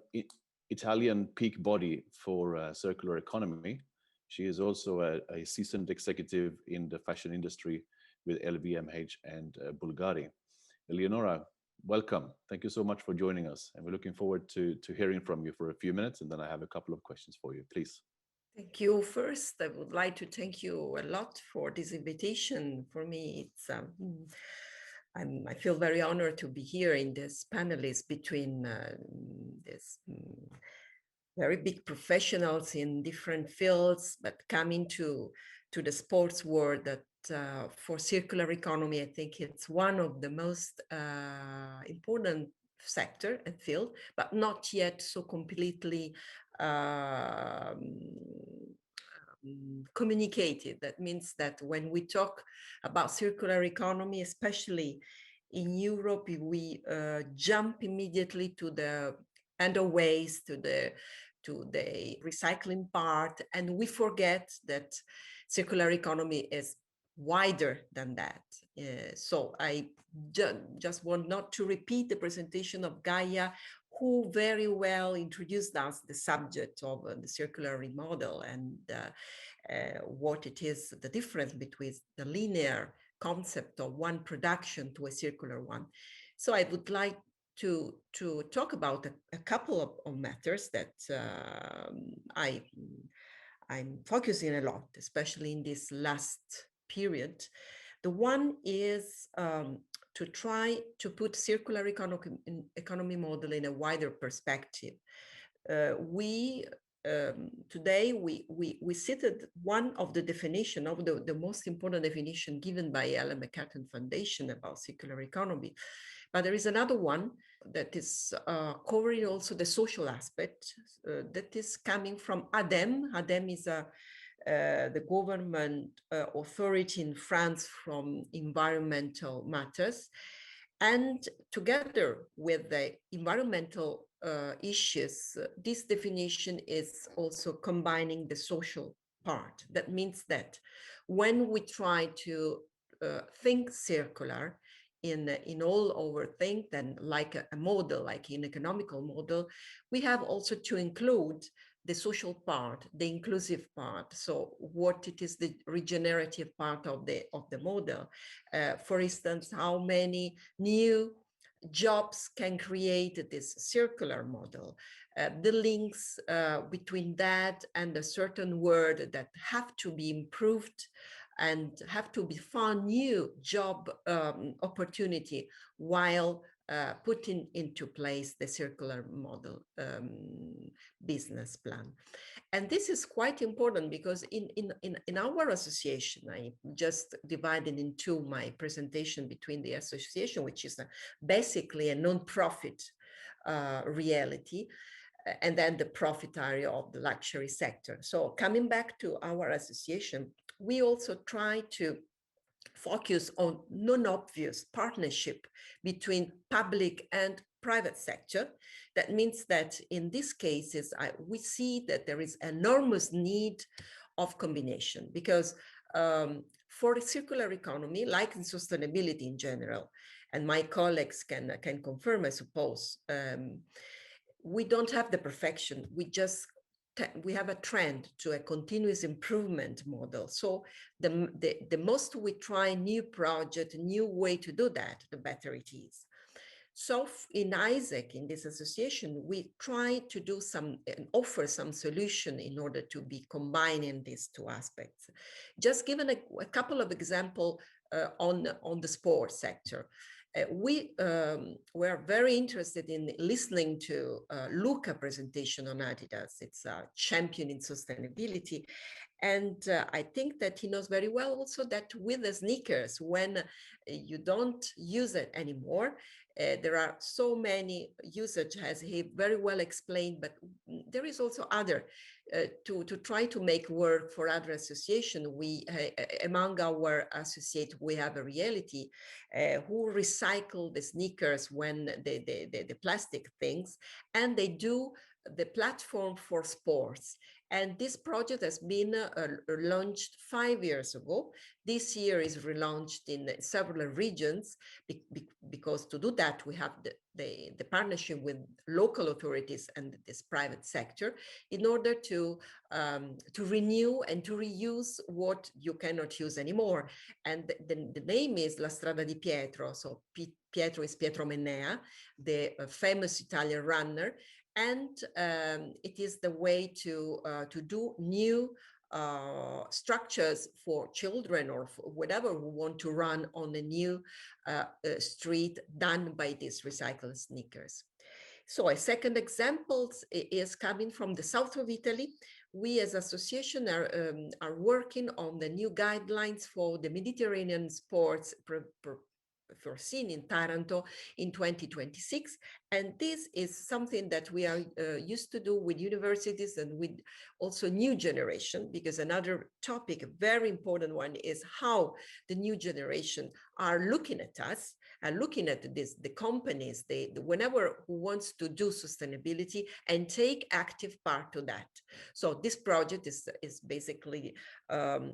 Italian peak body for circular economy. She is also a seasoned executive in the fashion industry with LVMH and Bulgari. Eleonora, welcome. Thank you so much for joining us. And we're looking forward to hearing from you for a few minutes. And then I have a couple of questions for you, please. Thank you. First, I would like to thank you a lot for this invitation. For me, it's I feel very honored to be here in this panelist between this very big professionals in different fields, but coming to the sports world, that for circular economy, I think it's one of the most important sector and field, but not yet so completely communicated. That means that when we talk about circular economy, especially in Europe, we jump immediately to the end of waste, to the recycling part, and we forget that circular economy is wider than that. So I just want not to repeat the presentation of Gaia, who very well introduced us the subject of the circular model and what it is, the difference between the linear concept of one production to a circular one. So I would like to talk about a couple of matters that I'm focusing a lot, especially in this last period. The one is to try to put circular economy model in a wider perspective. Today we cited one of the definition of the most important definition given by Ellen MacArthur Foundation about circular economy, but there is another one that is covering also the social aspect that is coming from ADEME. ADEME is the government authority in France from environmental matters. And together with the environmental issues, this definition is also combining the social part. That means that when we try to think circular in all our think, then like a model, like an economical model, we have also to include the social part, the inclusive part. So what it is the regenerative part of the model. For instance, how many new jobs can create this circular model, the links between that and a certain word that have to be improved and have to be found new job opportunity while putting into place the circular model business plan. And this is quite important because in our association, I just divided into my presentation between the association, which is basically a non-profit reality, and then the profit area of the luxury sector. So coming back to our association, we also try to focus on non-obvious partnership between public and private sector. That means that in these cases, we see that there is enormous need of combination because for a circular economy, like in sustainability in general, and my colleagues can confirm, I suppose, we don't have the perfection. We have a trend to a continuous improvement model. So the most we try new project, new way to do that, the better it is. So in AISEC, in this association, we try to do offer some solution in order to be combining these two aspects. Just given a couple of examples on the sports sector. We were very interested in listening to Luca presentation on Adidas. It's a champion in sustainability. And I think that he knows very well also that with the sneakers, when you don't use it anymore, there are so many usage, as he very well explained, but there is also other to try to make work for other association. We among our associates, we have a reality who recycle the sneakers when the plastic things, and they do the platform for sports. And this project has been launched 5 years ago. This year is relaunched in several regions because to do that, we have the partnership with local authorities and this private sector in order to renew and to reuse what you cannot use anymore. And the name is La Strada di Pietro. So Pietro is Pietro Mennea, the famous Italian runner. And it is the way to do new structures for children or for whatever who want to run on a new street done by these recycled sneakers. So a second example is coming from the south of Italy. We as association are working on the new guidelines for the Mediterranean sports foreseen in Taranto in 2026. And this is something that we are used to do with universities and with also new generation, because another topic, a very important one, is how the new generation are looking at us, and looking at this, the companies, whenever who wants to do sustainability and take active part to that. So this project is basically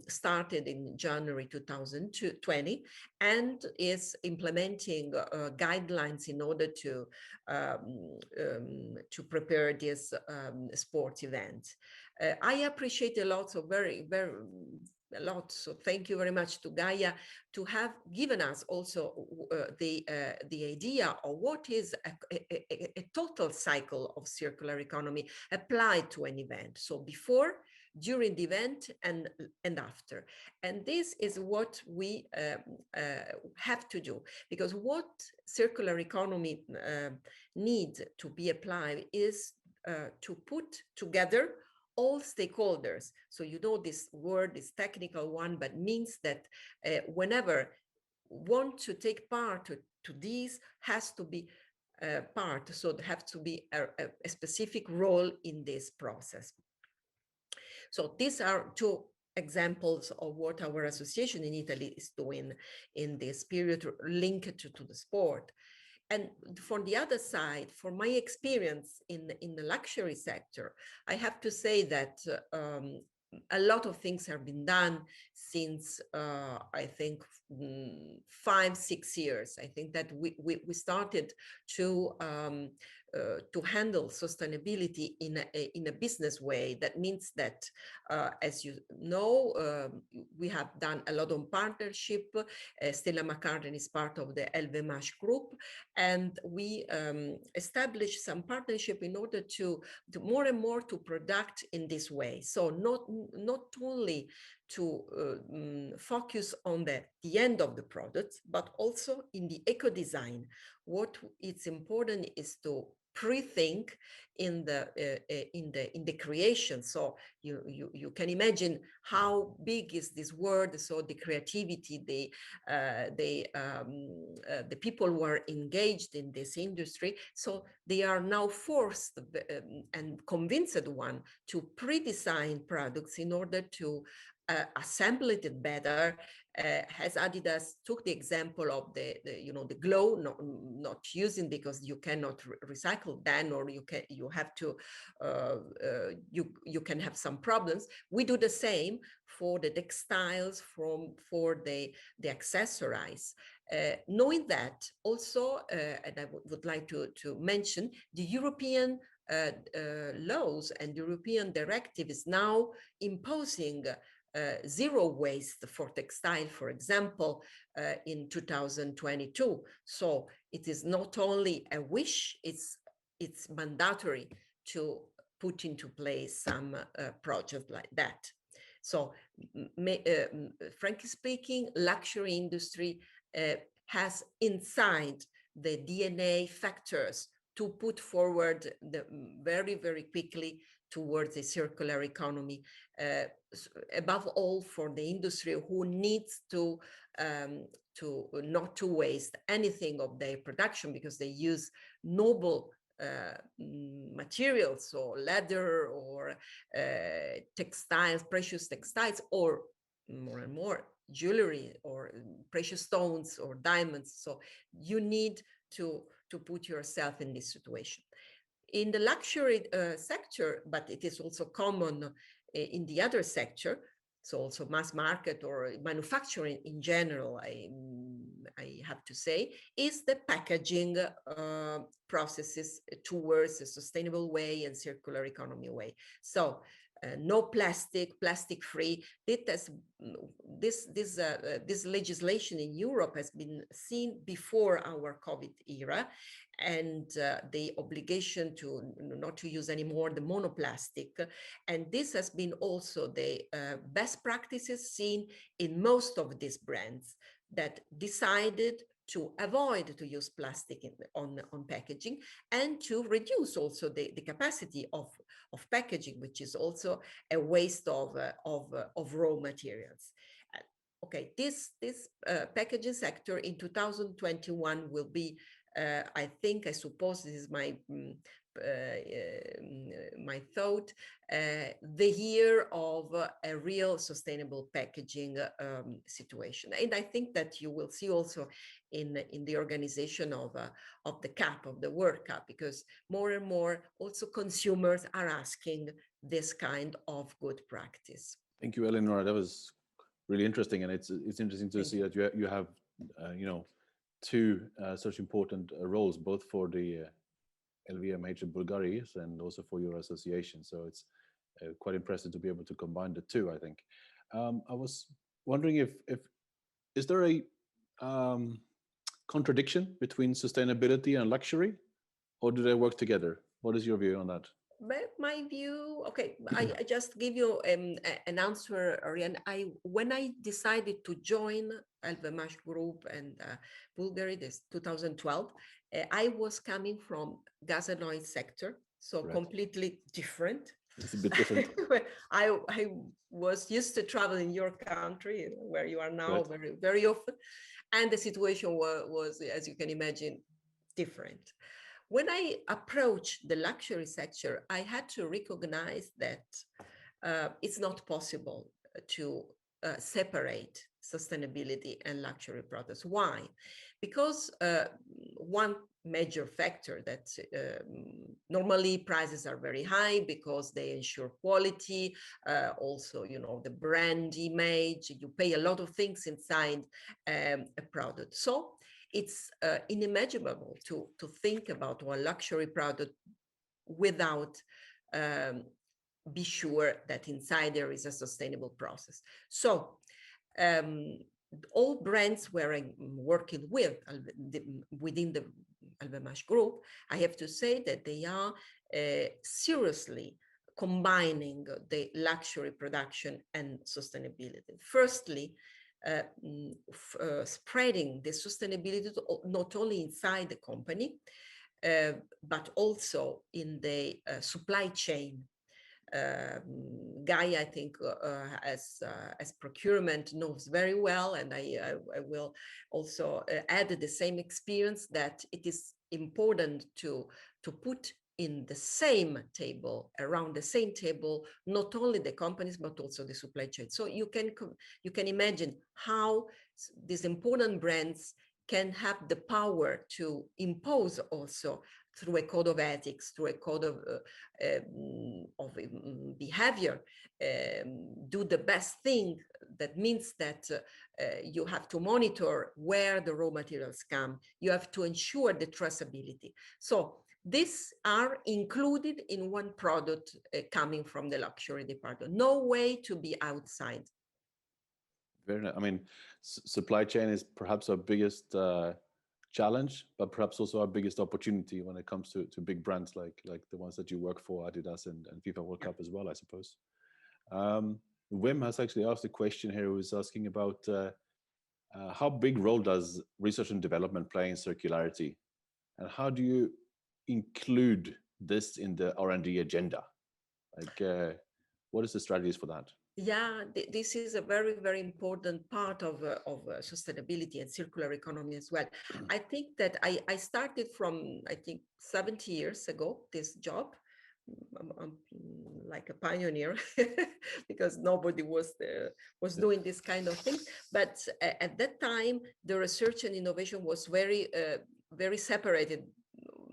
started in January 2020 and is implementing guidelines in order to prepare this sports event. I appreciate a lot, so a lot. So thank you very much to Gaia to have given us also the idea of what is a total cycle of circular economy applied to an event. So before, during the event, and after. And this is what we have to do, because what circular economy needs to be applied is to put together all stakeholders. So you know this word is technical one, but means that whenever want to take part to these has to be part. So there has to be a specific role in this process. So these are two examples of what our association in Italy is doing in this period linked to the sport. And for the other side, for my experience in the luxury sector, I have to say that a lot of things have been done since, I think, 5-6 years. I think that we started to handle sustainability in a business way. That means that, as you know, we have done a lot of partnership. Stella McCartney is part of the LVMH group, and we established some partnership in order to more and more to product in this way. So not only to focus on the end of the product, but also in the eco design. What it's important is to pre-think in the creation. So you can imagine how big is this word. So the creativity, the people who are engaged in this industry, so they are now forced and convinced one to pre-design products in order to assemble it better. As Adidas took the example of the glow, not using because you cannot recycle then, or you have to you can have some problems. We do the same for the textiles, for the accessories. Knowing that also, and I would like to mention the European laws and European directive is now imposing zero waste for textile, for example, in 2022. So it is not only a wish, it's mandatory to put into place some project like that. So frankly speaking, luxury industry has inside the DNA factors to put forward very, very quickly towards a circular economy, above all for the industry who needs to not to waste anything of their production, because they use noble materials, so leather or textiles, precious textiles, or more and more jewelry or precious stones or diamonds. So you need to put yourself in this situation. In the luxury sector, but it is also common in the other sector, so also mass market or manufacturing in general, I have to say, is the packaging processes towards a sustainable way and circular economy way. So no plastic, plastic free. This legislation in Europe has been seen before our COVID era, and the obligation to not to use anymore the monoplastic. And this has been also the best practices seen in most of these brands that decided to avoid to use plastic on packaging, and to reduce also the capacity of packaging, which is also a waste of raw materials. Okay, this packaging sector in 2021 will be, I suppose this is my my thought, the year of a real sustainable packaging situation. And I think that you will see also in the organization of the CAP, of the World Cup, because more and more also consumers are asking this kind of good practice. Thank you, Eleonora. That was really interesting, and it's interesting to see that you have two such important roles, both for the LVMH in Bulgaria and also for your association. So it's quite impressive to be able to combine the two, I think. I was wondering if is there a contradiction between sustainability and luxury, or do they work together? What is your view on that? My view, okay, I just give you an answer, Orjan. When I decided to join LVMH Group and Bulgaria, this 2012, I was coming from gas and oil sector, so right. Completely different. It's a bit different. I was used to travel in your country, where you are now, right. very, very often, and the situation was, as you can imagine, different. When I approached the luxury sector, I had to recognize that it's not possible to separate sustainability and luxury products. Why? Because one major factor that normally prices are very high because they ensure quality, also, the brand image, you pay a lot of things inside a product. So it's unimaginable to think about a luxury product without be sure that inside there is a sustainable process. So all brands we're working with within the LVMH group, I have to say that they are seriously combining the luxury production and sustainability. Firstly, spreading the sustainability not only inside the company, but also in the supply chain. Gaia, I think, as procurement knows very well, and I will also add the same experience, that it is important to put in the same table, around the same table, not only the companies, but also the supply chain. So you can imagine how these important brands can have the power to impose also through a code of ethics, through a code of behavior, do the best thing. That means that you have to monitor where the raw materials come. You have to ensure the traceability. So these are included in one product coming from the luxury department. No way to be outside. Very nice. I mean, supply chain is perhaps our biggest challenge, but perhaps also our biggest opportunity when it comes to big brands like the ones that you work for, Adidas and FIFA World Cup as well, I suppose. Wim has actually asked a question here, who's asking about how big role does research and development play in circularity, and how do you include this in the R&D agenda? Like, what is the strategies for that? Yeah, this is a very, very important part of sustainability and circular economy as well. I think that I started from, I think, 70 years ago, this job. I'm like a pioneer because nobody was doing this kind of thing. But at that time, the research and innovation was very, very separated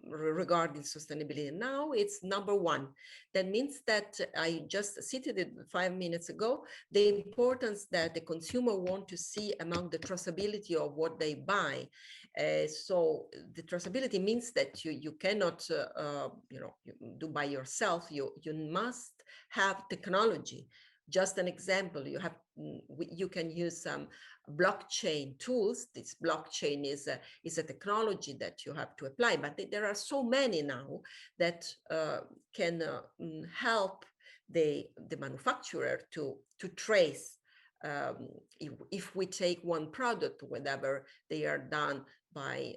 regarding sustainability. Now it's number one. That means that I just cited it 5 minutes ago, the importance that the consumer want to see among the traceability of what they buy. So the traceability means that you cannot you do by yourself. You must have technology. Just an example, you can use some blockchain tools. This blockchain is a technology that you have to apply, but there are so many now that can help the manufacturer to trace if we take one product, whenever they are done by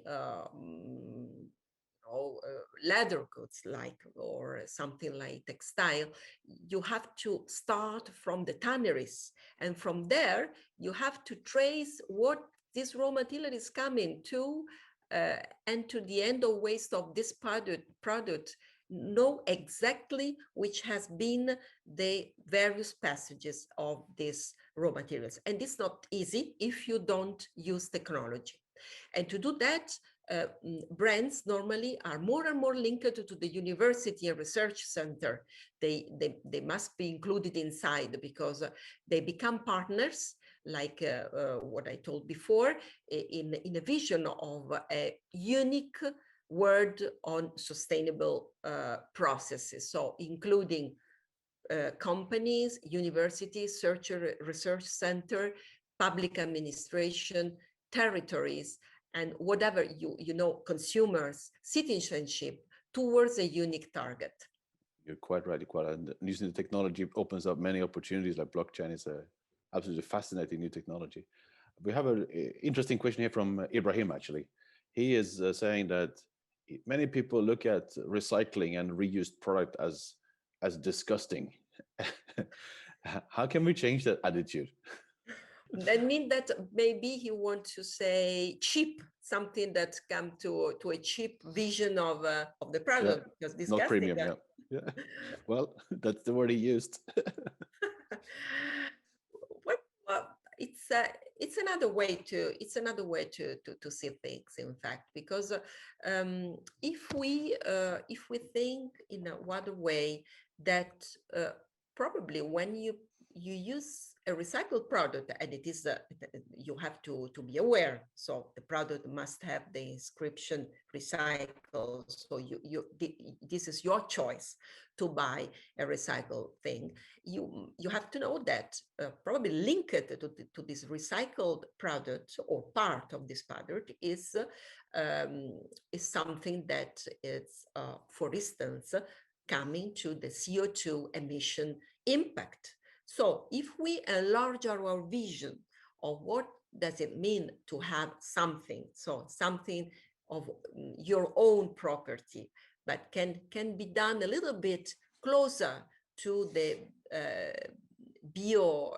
leather goods, like, or something like textile, you have to start from the tanneries, and from there you have to trace what this raw material is coming to, and to the end of waste of this product, know exactly which has been the various passages of these raw materials. And it's not easy if you don't use technology. And to do that, brands normally are more and more linked to the university and research center. They must be included inside, because they become partners, like what I told before, in a vision of a unique word on sustainable processes. So including companies, universities, research center, public administration, territories, and whatever, you know, consumers, citizenship, towards a unique target. You're quite right, and using the technology opens up many opportunities. Like blockchain is a absolutely fascinating new technology. We have an interesting question here from Ibrahim, actually. He is saying that many people look at recycling and reused product as disgusting. How can we change that attitude? I mean that maybe he wants to say cheap, something that come to a cheap vision of the product, because disgusting. Not premium, yeah. Well, that's the word he used. Well, it's another way to see things, in fact, because if we think in a wider way, that probably when you use a recycled product, and it is you have to be aware, so the product must have the inscription recycled, so this is your choice to buy a recycled thing. You have to know that probably linked to this recycled product, or part of this product, is something that is, for instance, coming to the CO2 emission impact. So if we enlarge our vision of what does it mean to have something, so something of your own property, but can be done a little bit closer to the bio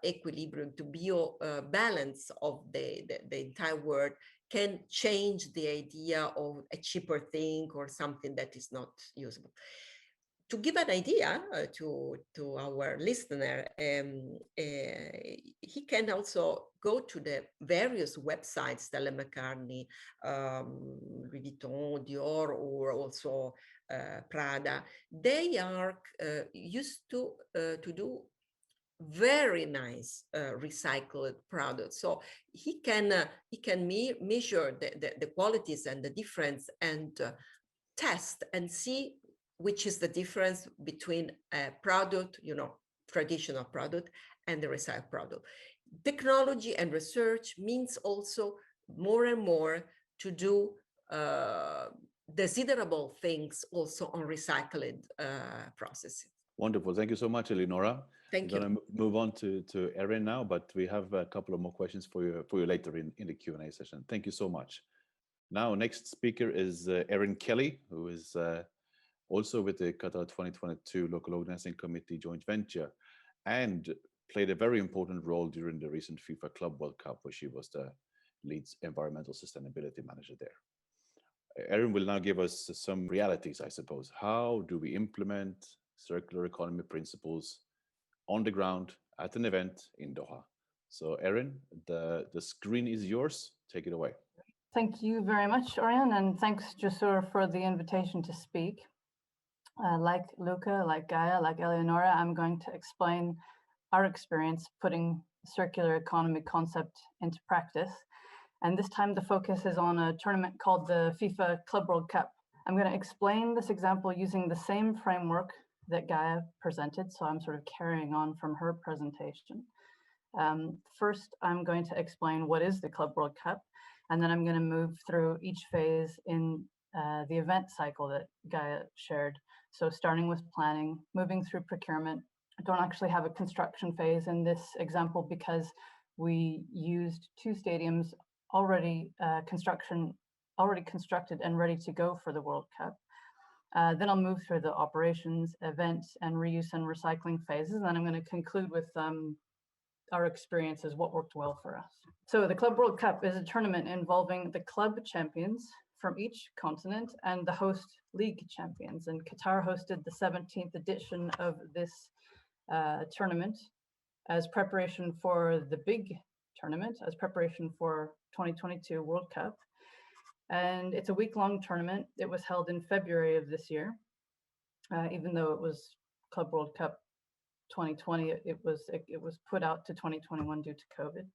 equilibrium, to bio balance of the entire world, can change the idea of a cheaper thing or something that is not usable. To give an idea to our listener, he can also go to the various websites, Stella McCartney, Louis Vuitton, Dior, or also Prada. They are used to do very nice recycled products. So he can measure the qualities and the difference, and test and see which is the difference between a product, traditional product, and the recycled product. Technology and research means also more and more to do desirable things also on recycled processes. Wonderful. Thank you so much, Eleonora. Thank you. We're going to move on to Erin now, but we have a couple of more questions for you later in the Q&A session. Thank you so much. Now, next speaker is Erin Kelley, who is also with the Qatar 2022 Local Organizing Committee joint venture, and played a very important role during the recent FIFA Club World Cup, where she was the lead environmental sustainability manager there. Erin will now give us some realities, I suppose. How do we implement circular economy principles on the ground at an event in Doha? So Erin, the screen is yours. Take it away. Thank you very much, Orjan, and thanks, Jusur, for the invitation to speak. Like Luca, like Gaia, like Eleonora, I'm going to explain our experience putting circular economy concept into practice. And this time the focus is on a tournament called the FIFA Club World Cup. I'm going to explain this example using the same framework that Gaia presented, so I'm sort of carrying on from her presentation. First, I'm going to explain what is the Club World Cup, and then I'm going to move through each phase in the event cycle that Gaia shared. So starting with planning, moving through procurement, don't actually have a construction phase in this example because we used 2 stadiums already constructed and ready to go for the World Cup. Then I'll move through the operations, events, and reuse and recycling phases. And then I'm going to conclude with our experiences, what worked well for us. So the Club World Cup is a tournament involving the club champions from each continent and the host league champions. And Qatar hosted the 17th edition of this tournament as preparation for the big tournament, as preparation for 2022 World Cup. And it's a week-long tournament. It was held in February of this year, even though it was Club World Cup 2020. It was put out to 2021 due to COVID.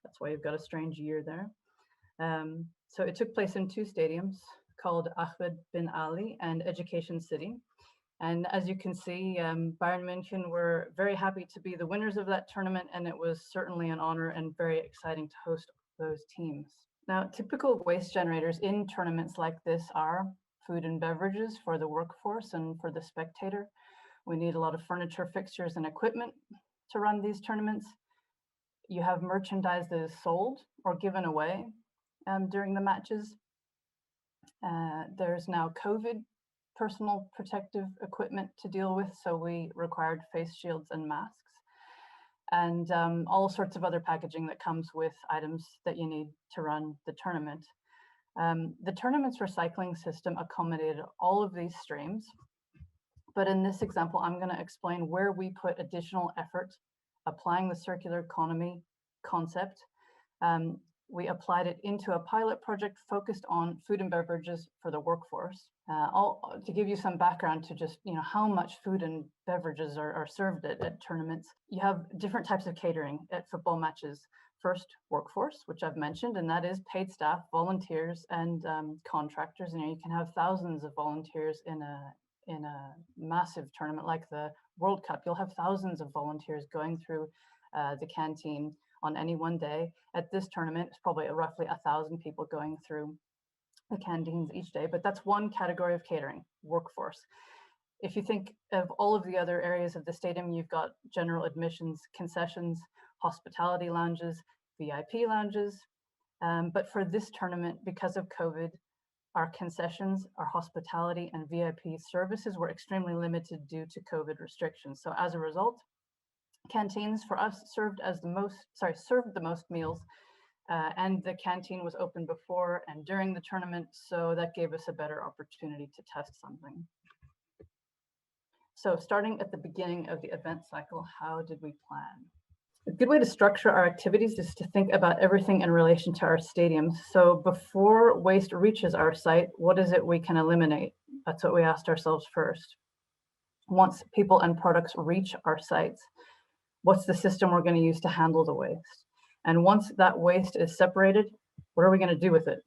That's why you've got a strange year there. So it took place in 2 stadiums called Ahmed bin Ali and Education City. And as you can see, Bayern München were very happy to be the winners of that tournament, and it was certainly an honor and very exciting to host those teams. Now, typical waste generators in tournaments like this are food and beverages for the workforce and for the spectator. We need a lot of furniture, fixtures, and equipment to run these tournaments. You have merchandise that is sold or given away during the matches. There's now COVID personal protective equipment to deal with, so we required face shields and masks, and all sorts of other packaging that comes with items that you need to run the tournament. The tournament's recycling system accommodated all of these streams, but in this example, I'm going to explain where we put additional effort applying the circular economy concept. We applied it into a pilot project focused on food and beverages for the workforce. To give you some background to just how much food and beverages are served at tournaments, you have different types of catering at football matches. First, workforce, which I've mentioned, and that is paid staff, volunteers, and contractors. You can have thousands of volunteers in a massive tournament like the World Cup. You'll have thousands of volunteers going through the canteen on any one day. At this tournament, it's probably roughly 1,000 people going through the canteens each day, but that's one category of catering, workforce. If you think of all of the other areas of the stadium, you've got general admissions, concessions, hospitality lounges, VIP lounges. But for this tournament, because of COVID, our concessions, our hospitality and VIP services were extremely limited due to COVID restrictions. So as a result, canteens for us served the most meals, and the canteen was open before and during the tournament, so that gave us a better opportunity to test something. So starting at the beginning of the event cycle, how did we plan? A good way to structure our activities is to think about everything in relation to our stadiums. So before waste reaches our site, what is it we can eliminate? That's what we asked ourselves first. Once people and products reach our sites, what's the system we're going to use to handle the waste? And once that waste is separated, what are we going to do with it?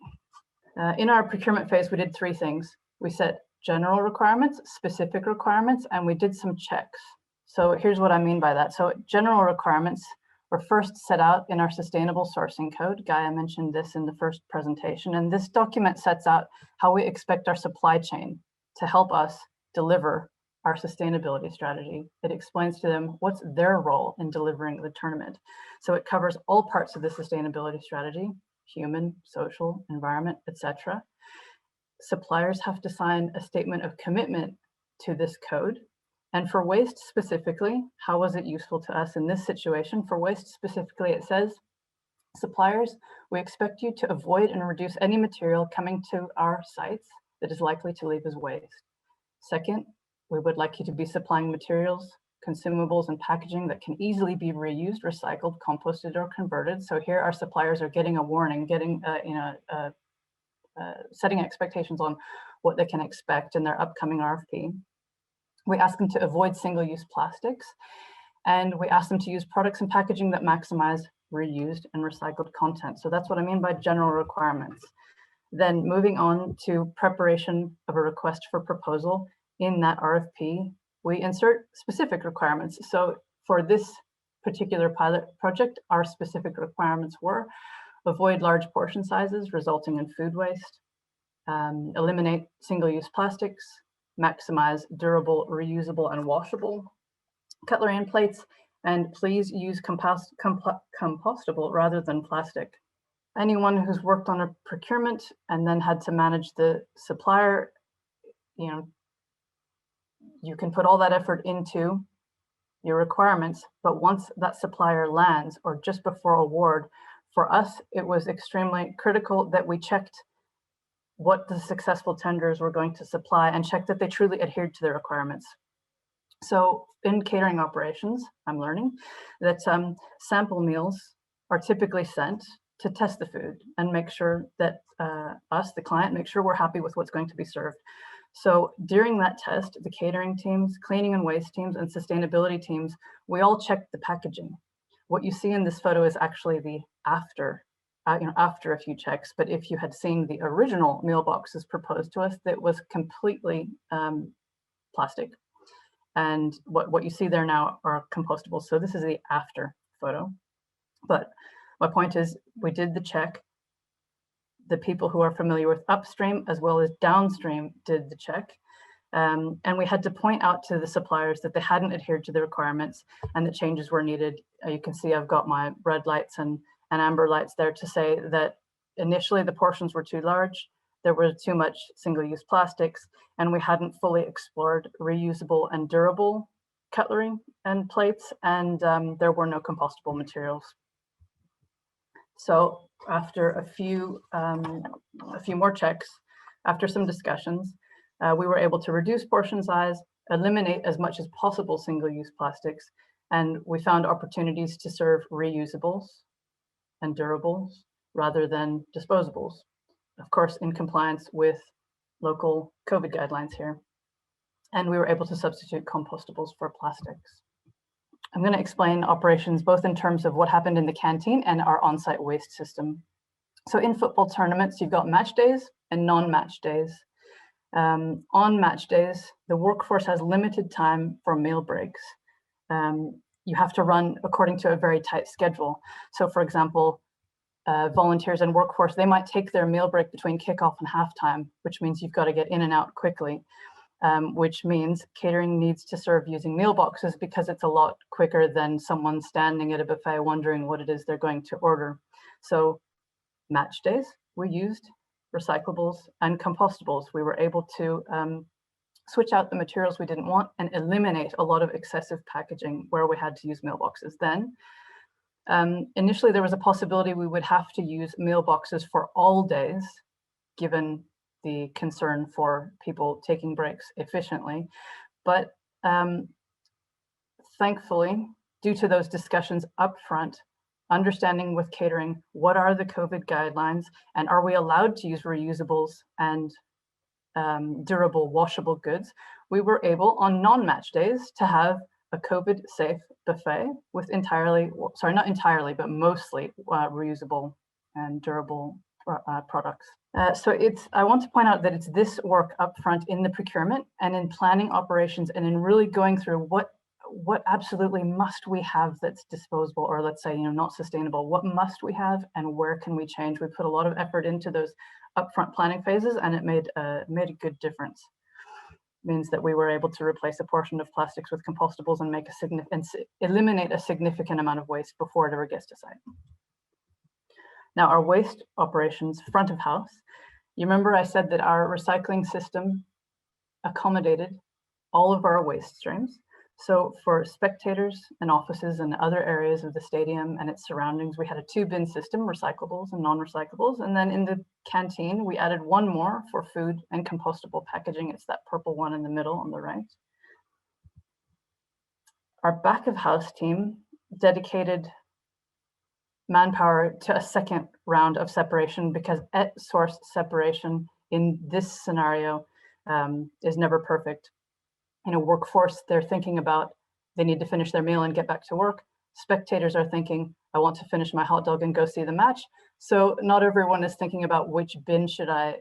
In our procurement phase, we did 3 things. We set general requirements, specific requirements, and we did some checks. So here's what I mean by that. So general requirements were first set out in our sustainable sourcing code. Gaia mentioned this in the first presentation, and this document sets out how we expect our supply chain to help us deliver our sustainability strategy. It explains to them what's their role in delivering the tournament. So it covers all parts of the sustainability strategy: human, social, environment, etc. Suppliers have to sign a statement of commitment to this code. And for waste specifically, how was it useful to us in this situation? For waste specifically, it says, suppliers, we expect you to avoid and reduce any material coming to our sites that is likely to leave as waste. Second, we would like you to be supplying materials, consumables, and packaging that can easily be reused, recycled, composted, or converted. So here our suppliers are getting a warning, setting expectations on what they can expect in their upcoming RFP. We ask them to avoid single-use plastics, and we ask them to use products and packaging that maximize reused and recycled content. So that's what I mean by general requirements. Then moving on to preparation of a request for proposal. In that RFP, we insert specific requirements. So for this particular pilot project, our specific requirements were avoid large portion sizes resulting in food waste, eliminate single-use plastics, maximize durable, reusable, and washable cutlery and plates, and please use compostable rather than plastic. Anyone who's worked on a procurement and then had to manage the supplier, you can put all that effort into your requirements, but once that supplier lands or just before award, for us, it was extremely critical that we checked what the successful tenders were going to supply and checked that they truly adhered to their requirements. So in catering operations, I'm learning that sample meals are typically sent to test the food and make sure that us, the client, make sure we're happy with what's going to be served. So during that test, the catering teams, cleaning and waste teams, and sustainability teams, we all checked the packaging. What you see in this photo is actually the after, after a few checks. But if you had seen the original meal boxes proposed to us, that was completely plastic. And what you see there now are compostable. So this is the after photo. But my point is, we did the check. The people who are familiar with upstream as well as downstream did the check. And we had to point out to the suppliers that they hadn't adhered to the requirements and that changes were needed. You can see I've got my red lights and amber lights there to say that initially the portions were too large, there was too much single-use plastics, and we hadn't fully explored reusable and durable cutlery and plates, and there were no compostable materials. So after a few more checks, after some discussions, we were able to reduce portion size, eliminate as much as possible single-use plastics, and we found opportunities to serve reusables and durables rather than disposables. Of course, in compliance with local COVID guidelines here. And we were able to substitute compostables for plastics. I'm going to explain operations both in terms of what happened in the canteen and our on-site waste system. So in football tournaments, you've got match days and non-match days. On match days, the workforce has limited time for meal breaks. You have to run according to a very tight schedule. So for example, volunteers and workforce, they might take their meal break between kickoff and halftime, which means you've got to get in and out quickly. Which means catering needs to serve using meal boxes because it's a lot quicker than someone standing at a buffet wondering what it is they're going to order. So match days, we used recyclables and compostables. We were able to switch out the materials we didn't want and eliminate a lot of excessive packaging where we had to use meal boxes. Then initially there was a possibility we would have to use meal boxes for all days, given the concern for people taking breaks efficiently. But thankfully, due to those discussions upfront, understanding with catering, what are the COVID guidelines and are we allowed to use reusables and durable washable goods, we were able on non-match days to have a COVID safe buffet with not entirely, but mostly reusable and durable products. So I want to point out that it's this work upfront in the procurement and in planning operations and in really going through what absolutely must we have that's disposable, or let's say, not sustainable. What must we have and where can we change? We put a lot of effort into those upfront planning phases, and it made a good difference. It means that we were able to replace a portion of plastics with compostables and eliminate a significant amount of waste before it ever gets to site. Now, our waste operations, front of house, you remember I said that our recycling system accommodated all of our waste streams. So for spectators and offices and other areas of the stadium and its surroundings, we had a 2-bin system, recyclables and non-recyclables. And then in the canteen, we added one more for food and compostable packaging. It's that purple one in the middle on the right. Our back of house team dedicated manpower to a second round of separation because at source separation in this scenario is never perfect. In a workforce, they're thinking about they need to finish their meal and get back to work. Spectators are thinking, I want to finish my hot dog and go see the match. So not everyone is thinking about which bin should I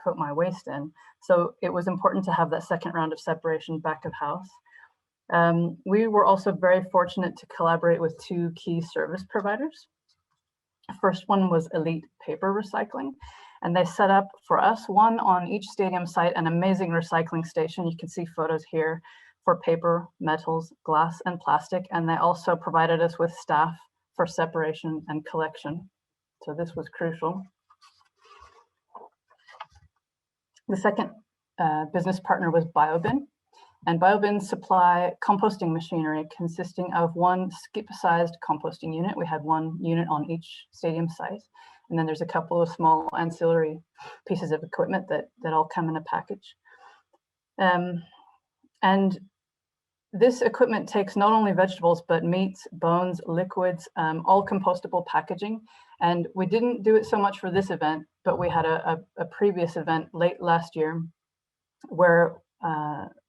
put my waste in. So it was important to have that second round of separation back of house. We were also very fortunate to collaborate with 2 key service providers. First one was Elite Paper Recycling, and they set up for us, one on each stadium site, an amazing recycling station. You can see photos here for paper, metals, glass, and plastic. And they also provided us with staff for separation and collection. So this was crucial. The second business partner was BioBin. And BioBins supply composting machinery consisting of one skip-sized composting unit. We had one unit on each stadium site. And then there's a couple of small ancillary pieces of equipment that all come in a package. And this equipment takes not only vegetables, but meats, bones, liquids, all compostable packaging. And we didn't do it so much for this event, but we had a previous event late last year where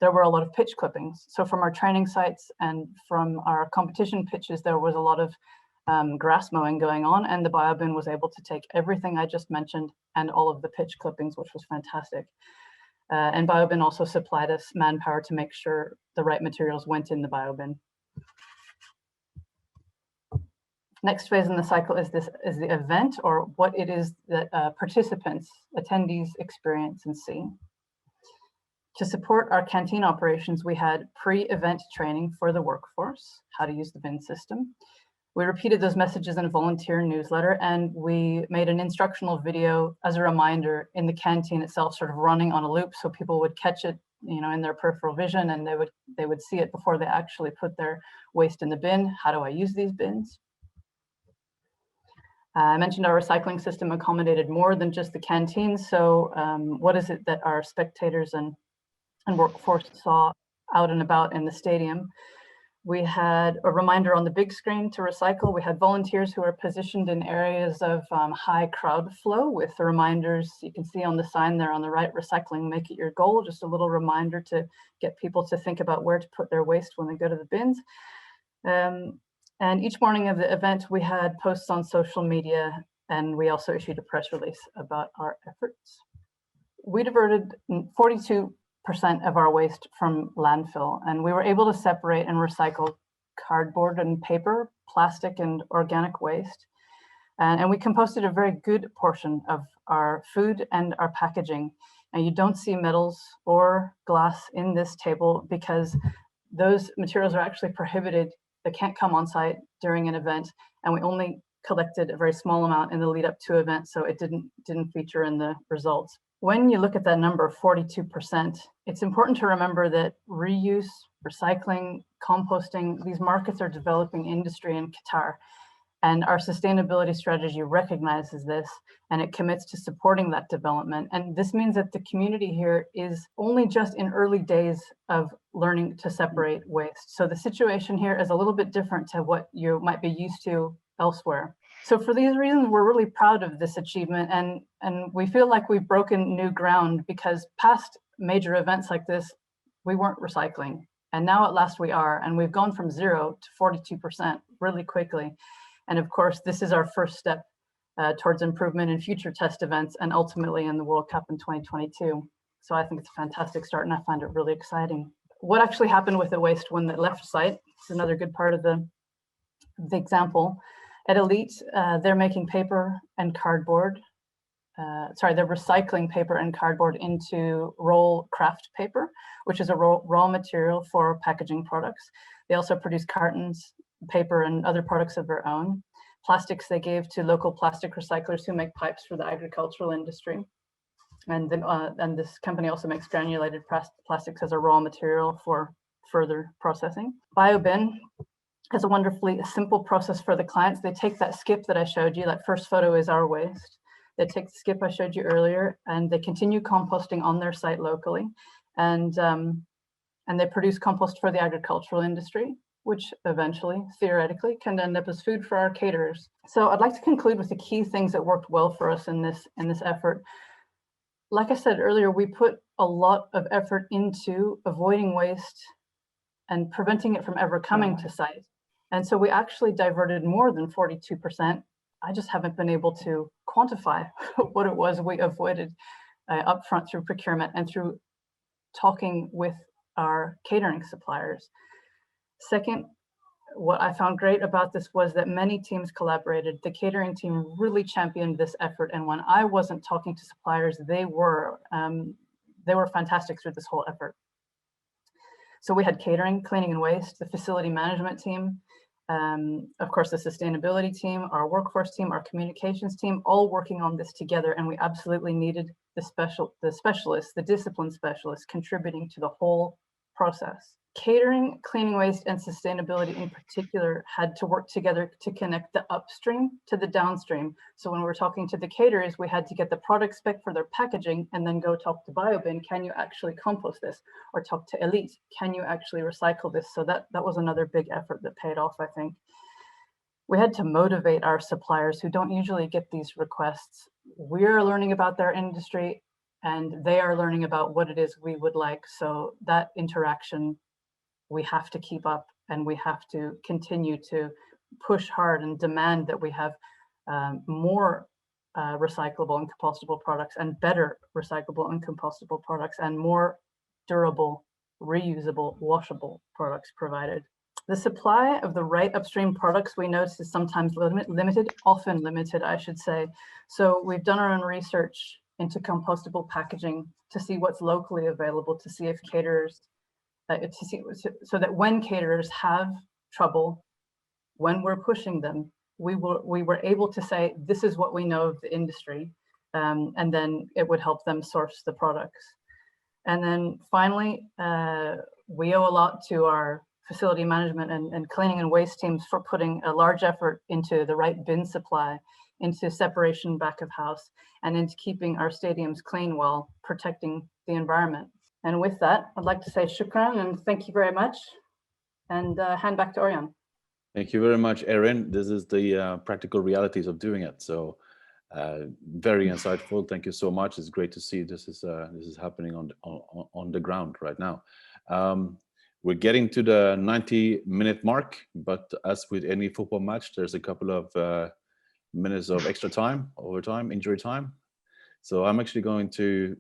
there were a lot of pitch clippings. So from our training sites and from our competition pitches, there was a lot of grass mowing going on, and the BioBin was able to take everything I just mentioned and all of the pitch clippings, which was fantastic. And BioBin also supplied us manpower to make sure the right materials went in the BioBin. Next phase in the cycle is the event, or what it is that participants, attendees experience and see. To support our canteen operations, we had pre-event training for the workforce, how to use the bin system. We repeated those messages in a volunteer newsletter, and we made an instructional video as a reminder in the canteen itself, sort of running on a loop, so people would catch it, you know, in their peripheral vision, and they would see it before they actually put their waste in the bin. How do I use these bins? I mentioned our recycling system accommodated more than just the canteen. So what is it that our spectators and workforce saw out and about in the stadium? We had a reminder on the big screen to recycle. We had volunteers who are positioned in areas of high crowd flow with the reminders. You can see on the sign there on the right, recycling, make it your goal. Just a little reminder to get people to think about where to put their waste when they go to the bins. And each morning of the event, we had posts on social media, and we also issued a press release about our efforts. We diverted 42% of our waste from landfill, and we were able to separate and recycle cardboard and paper, plastic and organic waste. And we composted a very good portion of our food and our packaging. And you don't see metals or glass in this table because those materials are actually prohibited. They can't come on site during an event, and we only collected a very small amount in the lead up to event, so it didn't feature in the results. When you look at that number, 42%, it's important to remember that reuse, recycling, composting, these markets are developing industry in Qatar. And our sustainability strategy recognizes this, and it commits to supporting that development. And this means that the community here is only just in early days of learning to separate waste. So the situation here is a little bit different to what you might be used to elsewhere. So for these reasons, we're really proud of this achievement, and we feel like we've broken new ground, because past major events like this, we weren't recycling. And now at last we are, and we've gone from 0 to 42% really quickly. And of course, this is our first step towards improvement in future test events and ultimately in the World Cup in 2022. So I think it's a fantastic start, and I find it really exciting. What actually happened with the waste when it left site is another good part of the example. At Elite, they're making paper and cardboard. They're recycling paper and cardboard into roll kraft paper, which is a raw material for packaging products. They also produce cartons, paper, and other products of their own. Plastics they gave to local plastic recyclers who make pipes for the agricultural industry. And this company also makes granulated plastics as a raw material for further processing. BioBin has a wonderfully simple process for the clients. They take that skip that I showed you, that first photo is our waste. They take the skip I showed you earlier, and they continue composting on their site locally. And they produce compost for the agricultural industry, which eventually, theoretically, can end up as food for our caterers. So I'd like to conclude with the key things that worked well for us in this effort. Like I said earlier, we put a lot of effort into avoiding waste and preventing it from ever coming to site. And so we actually diverted more than 42%. I just haven't been able to quantify what it was we avoided upfront through procurement and through talking with our catering suppliers. Second, what I found great about this was that many teams collaborated. The catering team really championed this effort, and when I wasn't talking to suppliers, they were fantastic through this whole effort. So we had catering, cleaning and waste, the facility management team, of course, the sustainability team, our workforce team, our communications team, all working on this together. And we absolutely needed the specialists, the discipline specialists contributing to the whole process. Catering, cleaning waste, and sustainability in particular had to work together to connect the upstream to the downstream. So when we're talking to the caterers, we had to get the product spec for their packaging and then go talk to Biobin, can you actually compost this? Or talk to Elite, can you actually recycle this? So that was another big effort that paid off, I think. We had to motivate our suppliers who don't usually get these requests. We're learning about their industry and they are learning about what it is we would like. So that interaction we have to keep up, and we have to continue to push hard and demand that we have more recyclable and compostable products, and better recyclable and compostable products, and more durable, reusable, washable products provided. The supply of the right upstream products we notice is sometimes limited, often limited, I should say. So we've done our own research into compostable packaging to see what's locally available, to see if caterers so that when caterers have trouble, when we're pushing them, we were able to say, this is what we know of the industry, and then it would help them source the products. And then finally, we owe a lot to our facility management and cleaning and waste teams for putting a large effort into the right bin supply, into separation back of house, and into keeping our stadiums clean while protecting the environment. And with that, I'd like to say shukran and thank you very much, and hand back to Orjan. Thank you very much, Erin. This is the practical realities of doing it. So very insightful. Thank you so much. It's great to see this is happening on the ground right now. We're getting to the 90-minute mark, but as with any football match, there's a couple of minutes of extra time, overtime, injury time. So I'm actually going to,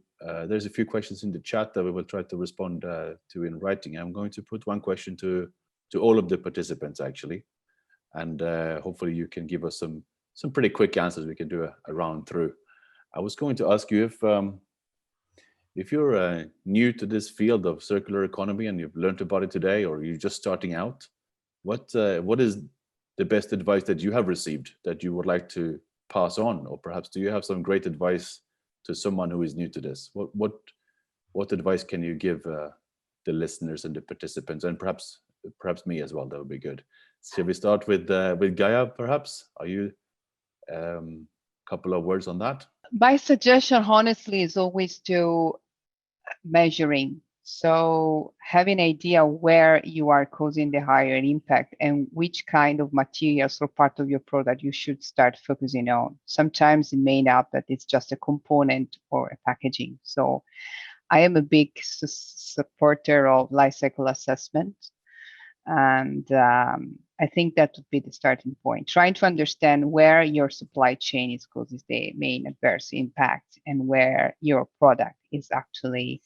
there's a few questions in the chat that we will try to respond to in writing. I'm going to put one question to all of the participants actually, and hopefully you can give us some pretty quick answers. We can do a round through. I was going to ask you if you're new to this field of circular economy and you've learned about it today, or you're just starting out, what is the best advice that you have received that you would like to pass on? Or perhaps do you have some great advice to someone who is new to this? What advice can you give the listeners and the participants, and perhaps me as well? That would be good. Shall we start with Gaia, perhaps? Are you couple of words on that? My suggestion, honestly, is always to measuring. So having an idea where you are causing the higher impact and which kind of materials or part of your product you should start focusing on. Sometimes it may not, that it's just a component or a packaging. So I am a big supporter of life cycle assessment. And I think that would be the starting point. Trying to understand where your supply chain causes the main adverse impact and where your product is actually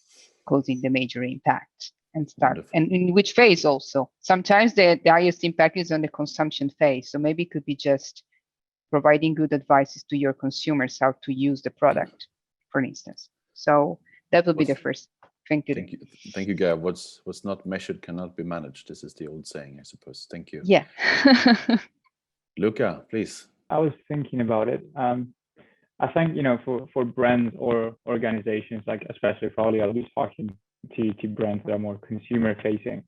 causing the major impact, and start. Wonderful. And in which phase also. Sometimes the highest impact is on the consumption phase. So maybe it could be just providing good advices to your consumers how to use the product, for instance. So that would be the first thing to do. Thank you, Gaia. What's not measured cannot be managed. This is the old saying, I suppose. Thank you. Yeah. Luca, please. I was thinking about it. I think, for brands or organizations, like especially probably I'll be talking to brands that are more consumer facing.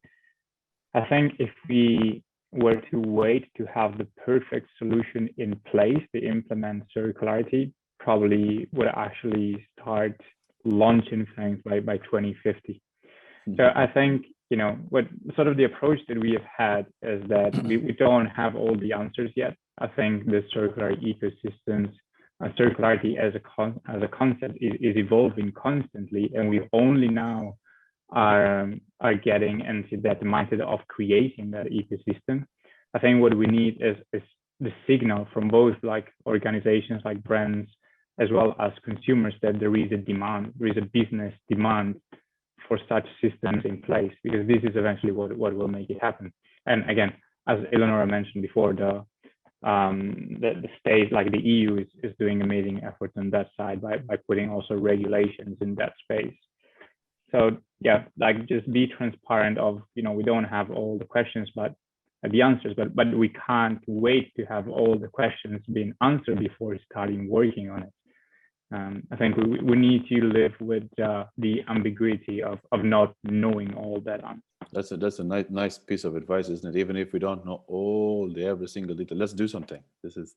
I think if we were to wait to have the perfect solution in place to implement circularity, probably would actually start launching things by 2050. Mm-hmm. So I think, what sort of the approach that we have had is that we don't have all the answers yet. I think the circular ecosystems, circularity as a concept is evolving constantly, and we only now are getting into that mindset of creating that ecosystem. I think what we need is the signal from both like organizations like brands as well as consumers that there is a demand, there is a business demand for such systems in place, because this is eventually what will make it happen. And again, as Eleonora mentioned before, the state like the EU is doing amazing efforts on that side by putting also regulations in that space. So yeah, like just be transparent of, we don't have all the questions, but the answers, but we can't wait to have all the questions being answered before starting working on it. I think we need to live with the ambiguity of not knowing all that answer. That's a nice piece of advice, isn't it? Even if we don't know every single detail, let's do something. This is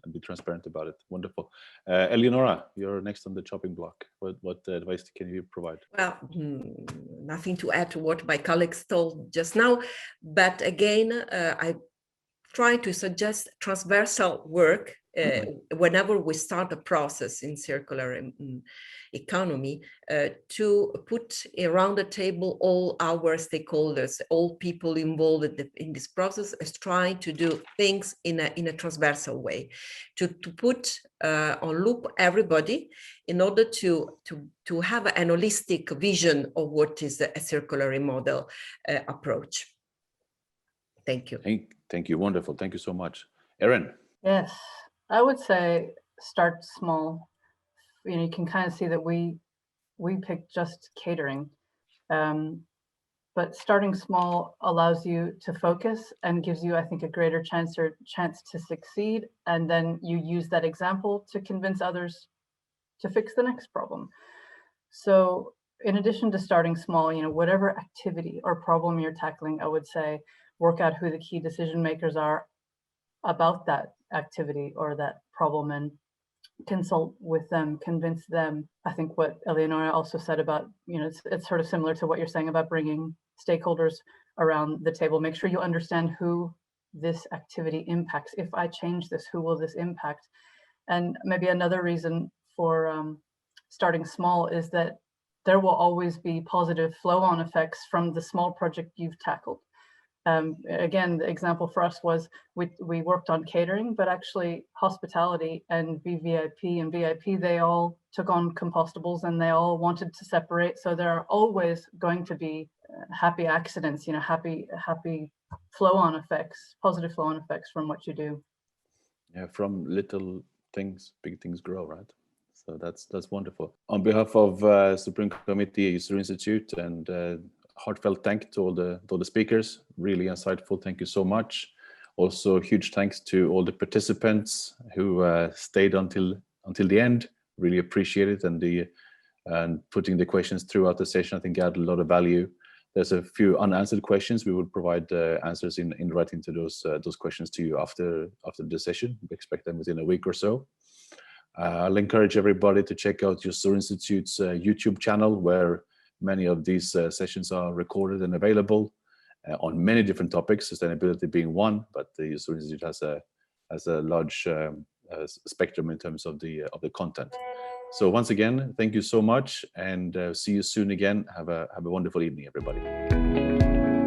and be transparent about it. Wonderful. Eleonora, you're next on the chopping block. What advice can you provide? Well, nothing to add to what my colleagues told just now, but again, I try to suggest transversal work whenever we start a process in circular economy, to put around the table all our stakeholders, all people involved in this process, as trying to do things in a transversal way, to put on loop everybody in order to have an holistic vision of what is a circular model approach. Thank you. Thank you. Wonderful. Thank you so much. Erin. Yes, I would say start small. You can kind of see that we picked just catering, but starting small allows you to focus and gives you, I think, a greater chance to succeed. And then you use that example to convince others to fix the next problem. So in addition to starting small, whatever activity or problem you're tackling, I would say work out who the key decision makers are about that activity or that problem and consult with them, convince them. I think what Eleonora also said about, it's sort of similar to what you're saying about bringing stakeholders around the table. Make sure you understand who this activity impacts. If I change this, who will this impact? And maybe another reason for starting small is that there will always be positive flow-on effects from the small project you've tackled. Again, the example for us was we worked on catering, but actually hospitality and VVIP and VIP, they all took on compostables and they all wanted to separate. So there are always going to be happy accidents, happy flow-on effects, positive flow-on effects from what you do. Yeah, from little things, big things grow, right? So that's wonderful. On behalf of Supreme Committee, User Institute, and heartfelt thank to all the speakers. Really insightful. Thank you so much. Also, huge thanks to all the participants who stayed until the end. Really appreciate it, and putting the questions throughout the session, I think added a lot of value. There's a few unanswered questions. We will provide answers in writing to those questions to you after the session. We expect them within a week or so. I'll encourage everybody to check out User Institute's YouTube channel, where many of these sessions are recorded and available on many different topics, sustainability being one, but the User Institute has a large spectrum in terms of the content. So once again, thank you so much, and see you soon again. Have a wonderful evening, everybody.